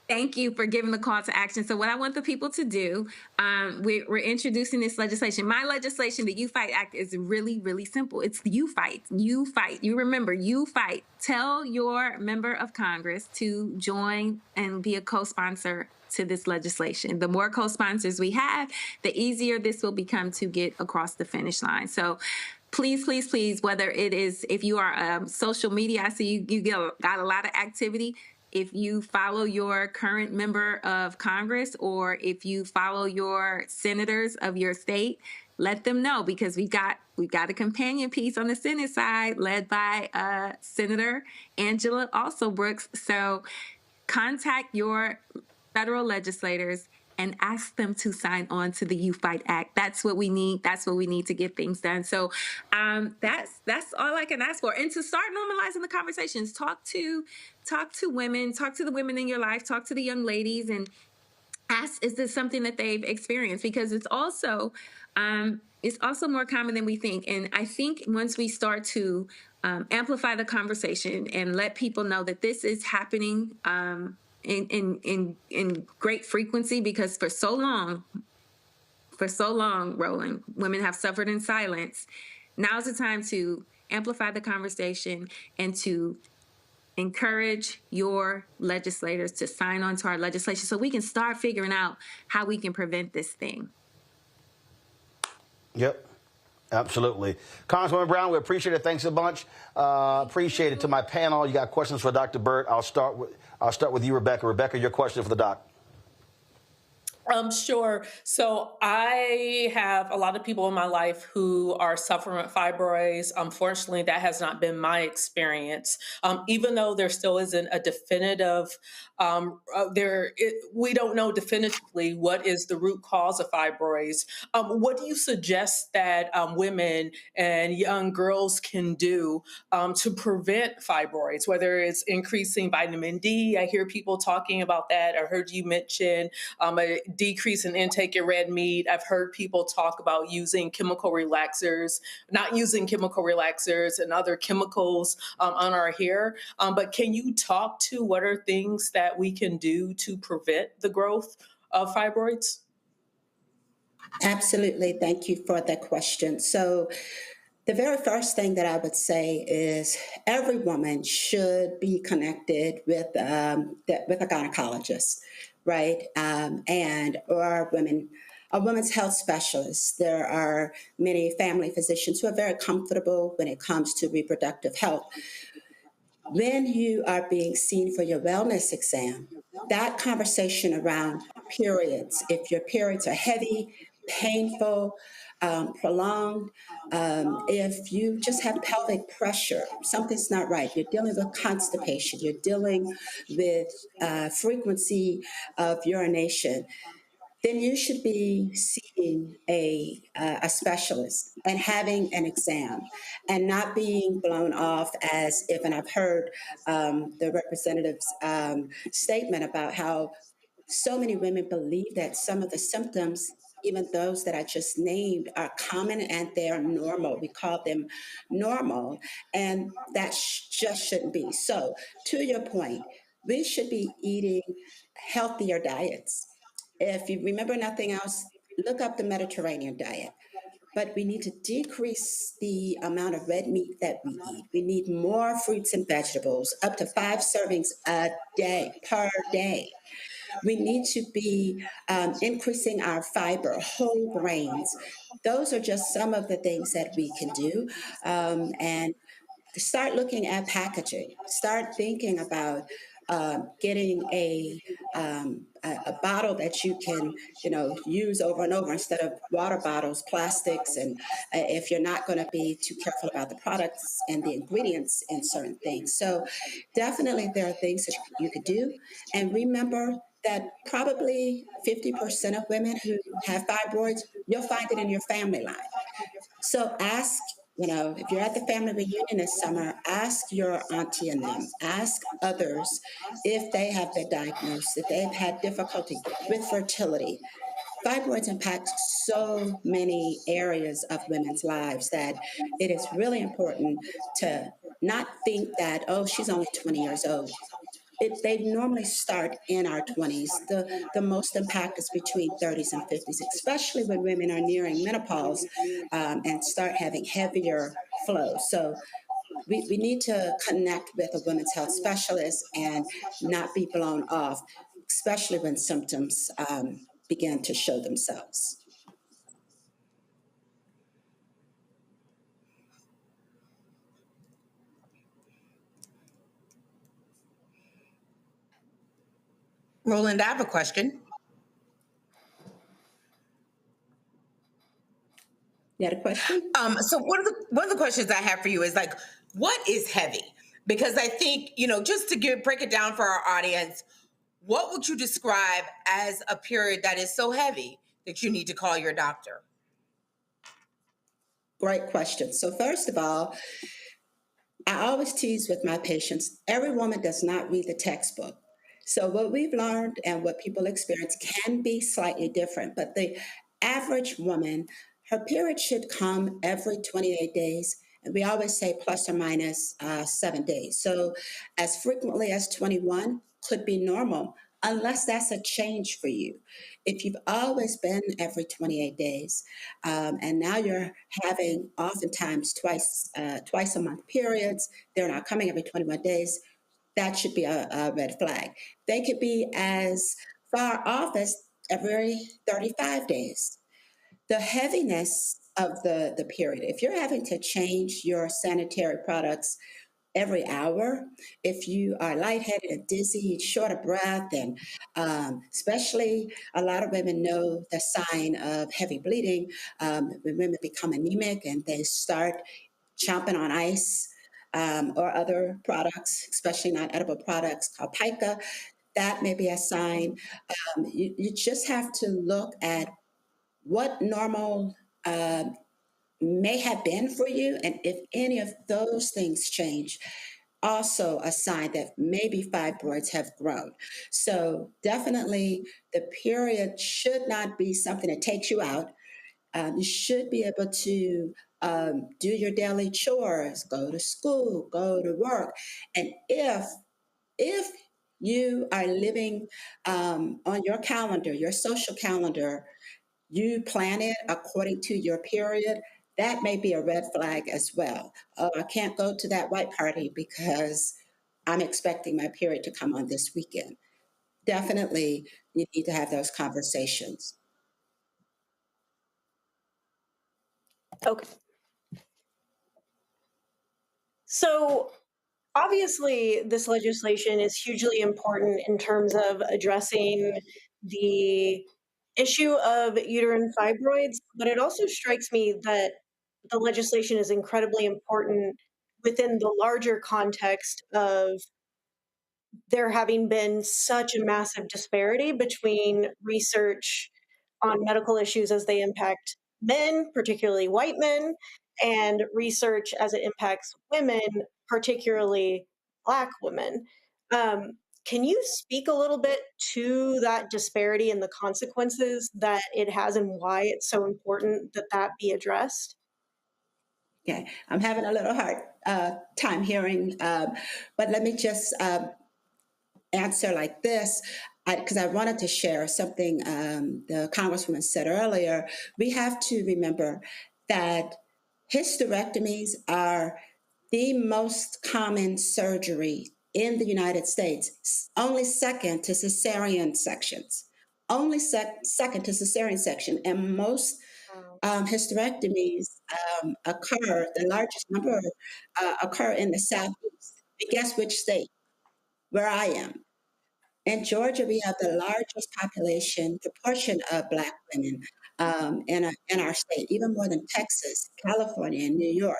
Thank you for giving the call to action. So what I want the people to do, we're introducing this legislation. My legislation, the You Fight Act, is really, really simple. It's the You Fight. You fight. You remember, you fight. Tell your member of Congress to join and be a co-sponsor to this legislation. The more co-sponsors we have, the easier this will become to get across the finish line. So please, please, please, whether it is, if you are social media, I see you got a lot of activity. If you follow your current member of Congress, or if you follow your senators of your state, let them know, because we've got a companion piece on the Senate side led by Senator Angela Alsobrooks. So contact your federal legislators and ask them to sign on to the You Fight Act. That's what we need. That's what we need to get things done. So that's all I can ask for. And to start normalizing the conversations, talk to women, talk to the women in your life, talk to the young ladies, and ask, is this something that they've experienced? Because it's also more common than we think. And I think once we start to amplify the conversation and let people know that this is happening in great frequency, because for so long, Roland, women have suffered in silence. Now's the time to amplify the conversation and to encourage your legislators to sign on to our legislation so we can start figuring out how we can prevent this thing. Yep. Absolutely. Congresswoman Brown, we appreciate it. Thanks a bunch. Appreciate it. To my panel, you got questions for Dr. Burt. I'll start with you, Rebecca. Rebecca, your question for the doc. Sure. So I have a lot of people in my life who are suffering with fibroids. Unfortunately, that has not been my experience. Even though there still isn't a definitive, we don't know definitively what is the root cause of fibroids. What do you suggest that women and young girls can do to prevent fibroids, whether it's increasing vitamin D? I hear people talking about that. I heard you mention a decrease in intake of red meat. I've heard people talk about using chemical relaxers, not using chemical relaxers and other chemicals on our hair. But can you talk to what are things that we can do to prevent the growth of fibroids? Absolutely. Thank you for that question. So, the very first thing that I would say is every woman should be connected with with a gynecologist, right? Or a women's health specialist. There are many family physicians who are very comfortable when it comes to reproductive health. When you are being seen for your wellness exam, that conversation around periods, if your periods are heavy, painful, prolonged, if you just have pelvic pressure, something's not right. You're dealing with constipation, you're dealing with frequency of urination, then you should be seeing a specialist and having an exam and not being blown off as if, and I've heard the representative's statement about how so many women believe that some of the symptoms, even those that I just named, are common and they're normal. We call them normal, and that just shouldn't be. So, to your point, we should be eating healthier diets. If you remember nothing else, look up the Mediterranean diet. But we need to decrease the amount of red meat that we eat. We need more fruits and vegetables, up to 5 servings a day, per day. We need to be increasing our fiber, whole grains. Those are just some of the things that we can do. And start looking at packaging. Start thinking about getting a bottle that you can, use over and over instead of water bottles, plastics, and if you're not going to be too careful about the products and the ingredients in certain things. So definitely there are things that you could do. And remember that probably 50% of women who have fibroids, you'll find it in your family line. So ask, if you're at the family reunion this summer, ask your auntie and them, ask others if they have been diagnosed, if they've had difficulty with fertility. Fibroids impact so many areas of women's lives that it is really important to not think that, oh, she's only 20 years old. They normally start in our 20s. The most impact is between 30s and 50s, especially when women are nearing menopause and start having heavier flow. So we need to connect with a women's health specialist and not be blown off, especially when symptoms begin to show themselves. Roland, I have a question. You had a question? So one of the questions I have for you is like, what is heavy? Because I think, just to break it down for our audience, what would you describe as a period that is so heavy that you need to call your doctor? Great question. So first of all, I always tease with my patients, every woman does not read the textbook. So what we've learned and what people experience can be slightly different, but the average woman, her period should come every 28 days. And we always say plus or minus 7 days. So as frequently as 21 could be normal, unless that's a change for you. If you've always been every 28 days, and now you're having oftentimes twice a month periods, they're not coming every 21 days, that should be a red flag. They could be as far off as every 35 days. The heaviness of the period, if you're having to change your sanitary products every hour. If you are lightheaded and dizzy, short of breath, and especially a lot of women know the sign of heavy bleeding when women become anemic and they start chomping on ice or other products, especially not edible products called pica. That may be a sign. You just have to look at what normal may have been for you, and if any of those things change, also a sign that maybe fibroids have grown. So definitely the period should not be something that takes you out. You should be able to do your daily chores, go to school, go to work. And if you are living on your calendar, your social calendar, you plan it according to your period, that may be a red flag as well. Oh, I can't go to that white party because I'm expecting my period to come on this weekend. Definitely, you need to have those conversations. Okay. So obviously, this legislation is hugely important in terms of addressing the issue of uterine fibroids, but it also strikes me that the legislation is incredibly important within the larger context of there having been such a massive disparity between research on medical issues as they impact men, particularly white men, and research as it impacts women, particularly Black women. Can you speak a little bit to that disparity and the consequences that it has and why it's so important that that be addressed? Okay, I'm having a little hard time hearing, but let me just answer like this, because I wanted to share something the Congresswoman said earlier. We have to remember that hysterectomies are the most common surgery in the United States, only second to cesarean sections, only second to cesarean section, and most hysterectomies occur, the largest number occur in the Southeast. And guess which state? Where I am. In Georgia, we have the largest proportion of Black women in our state, even more than Texas, California, and New York.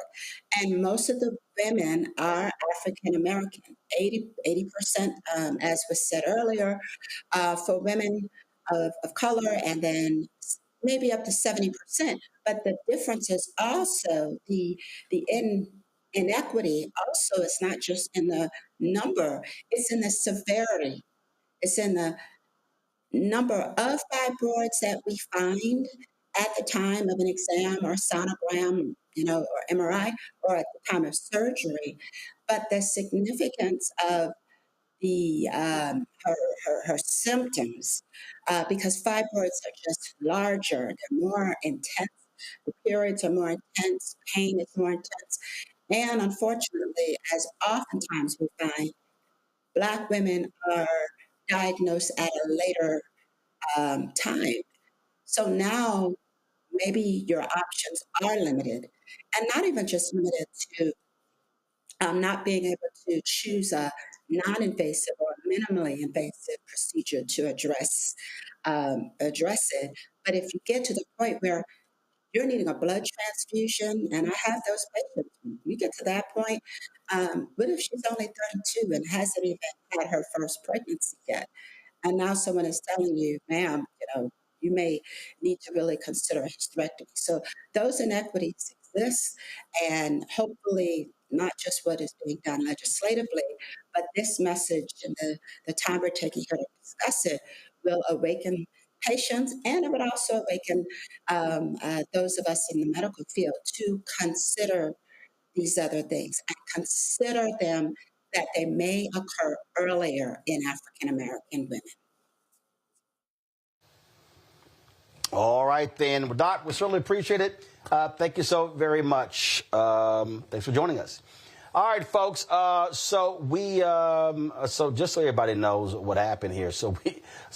And most of the women are African American, 80%, as was said earlier, for women of color, and then maybe up to 70%. But the difference is also the inequity also is not just in the number, it's in the severity. It's in the number of fibroids that we find at the time of an exam or sonogram, or MRI, or at the time of surgery. But the significance of the her symptoms, because fibroids are just larger, they're more intense. The periods are more intense, pain is more intense, and unfortunately, as oftentimes we find, Black women are diagnosed at a later time. So now maybe your options are limited, and not even just limited to not being able to choose a non-invasive or minimally invasive procedure to address it. But if you get to the point where you're needing a blood transfusion, and I have those patients, when you get to that point, what if she's only 32 and hasn't even had her first pregnancy yet? And now someone is telling you, ma'am, you may need to really consider a hysterectomy. So those inequities exist, and hopefully not just what is being done legislatively, but this message and the time we're taking here to discuss it will awaken patients, and it would also awaken those of us in the medical field to consider these other things and consider them that they may occur earlier in African American women. All right, then. Well, Doc, we certainly appreciate it. Thank you so very much. Thanks for joining us. All right, folks. So just so everybody knows what happened here. So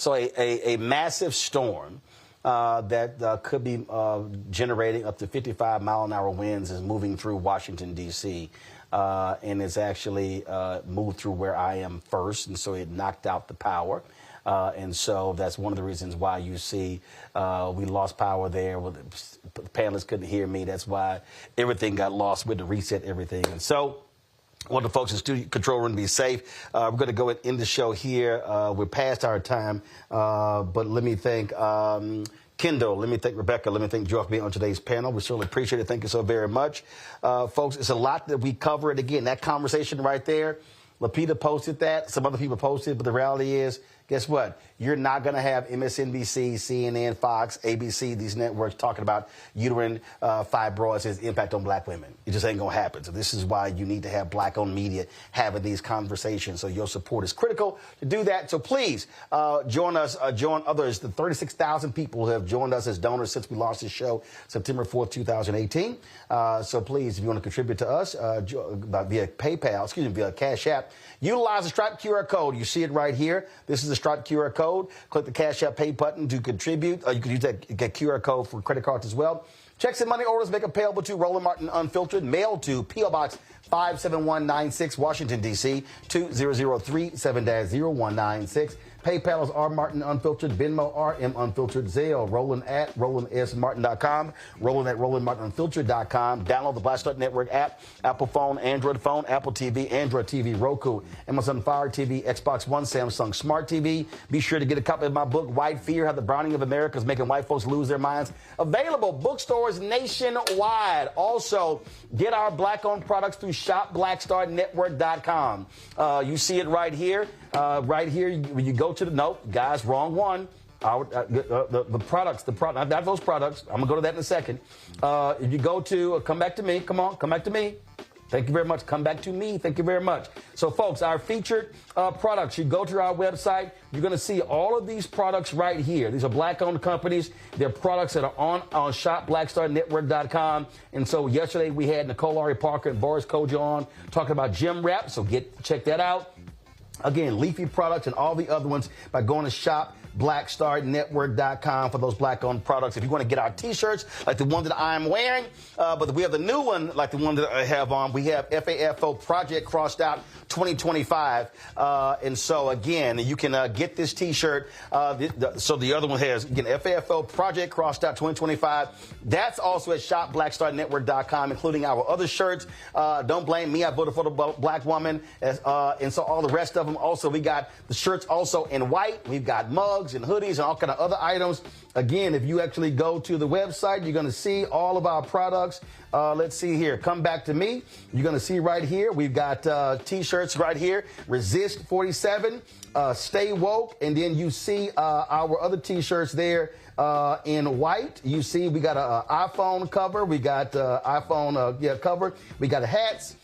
a massive storm that could be generating up to 55-mile-an-hour winds is moving through Washington, D.C. and it's actually moved through where I am first, and so it knocked out the power. And so that's one of the reasons why you see we lost power there. Well, the panelists couldn't hear me. That's why everything got lost. We had to reset everything. And so I want the folks in the studio control room to be safe. We're going to go and end the show here. We're past our time. But let me thank Kendall. Let me thank Rebecca. Let me thank Joe for being on today's panel. We certainly appreciate it. Thank you so very much. Folks, it's a lot that we cover. And again, that conversation right there, Lapita posted that. Some other people posted. But the reality is, guess what? You're not going to have MSNBC, CNN, Fox, ABC, these networks talking about uterine fibroids and its impact on black women. It just ain't going to happen. So this is why you need to have black-owned media having these conversations. So your support is critical to do that. So please join us, join others, the 36,000 people who have joined us as donors since we launched this show September 4th, 2018. So please, if you want to contribute to us via PayPal, via Cash App, utilize the Stripe QR code. You see it right here. This is the Stripe QR code. Click the Cash App Pay button to contribute. You can use that QR code for credit cards as well. Checks and money orders make them payable to Roland Martin Unfiltered, mailed to P.O. Box 57196, Washington, D.C. 20037-0196. PayPal is R Martin Unfiltered, Venmo RM Unfiltered, Zelle, Roland at RolandSMartin.com, Roland at RolandMartinUnfiltered.com. Download the Black Star Network app, Apple phone, Android phone, Apple TV, Android TV, Roku, Amazon Fire TV, Xbox One, Samsung Smart TV. Be sure to get a copy of my book, White Fear, How the Browning of America is Making White Folks Lose Their Minds. Available bookstores nationwide. Also, get our black-owned products through ShopBlackStarNetwork.com. You see it right here. Right here, when you go to the, nope, guys, wrong one. The products, not those products. I'm going to go to that in a second. If you go to, come back to me. Come on, come back to me. Thank you very much. Come back to me. Thank you very much. So, folks, our featured products, you go to our website, you're going to see all of these products right here. These are black-owned companies. They're products that are on ShopBlackStarNetwork.com. And so yesterday we had Nicole Ari Parker and Boris Kojo on talking about gym wrap. So check that out. Again, Leafy products and all the other ones by going to ShopBlackStarNetwork.com for those black-owned products. If you want to get our T-shirts like the one that I'm wearing, but we have the new one like the one that I have on. We have FAFO Project Crossed Out 2025. And so, again, you can get this T-shirt. So the other one has, again, FAFO Project Crossed Out 2025. That's also at ShopBlackStarNetwork.com, including our other shirts. Don't blame me. I voted for the black woman. And so all the rest of them. Also, we got the shirts also in white. We've got mugs and hoodies and all kind of other items. Again, if you actually go to the website, you're going to see all of our products. Let's see here. Come back to me. You're going to see right here. We've got T-shirts right here. Resist 47. Stay woke. And then you see our other T-shirts there in white. You see we got an iPhone cover. We got iPhone cover. We got hats.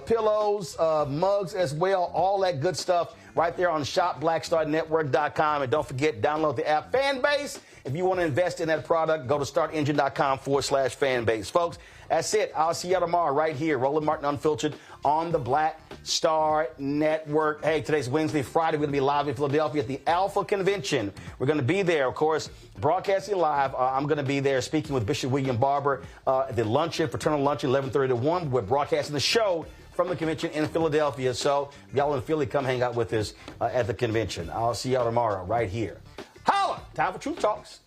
Pillows, mugs as well, all that good stuff right there on ShopBlackStarNetwork.com. And don't forget, download the app Fanbase. If you want to invest in that product, go to startengine.com/Fanbase. Folks, that's it. I'll see you tomorrow right here, Roland Martin Unfiltered on the Black Star Network. Hey, today's Wednesday, Friday. We're going to be live in Philadelphia at the Alpha Convention. We're going to be there, of course, broadcasting live. I'm going to be there speaking with Bishop William Barber at the luncheon, fraternal luncheon, 11:30 to 1. We're broadcasting the show from the convention in Philadelphia. So if y'all in Philly, come hang out with us at the convention. I'll see y'all tomorrow right here. Holla! Time for Truth Talks.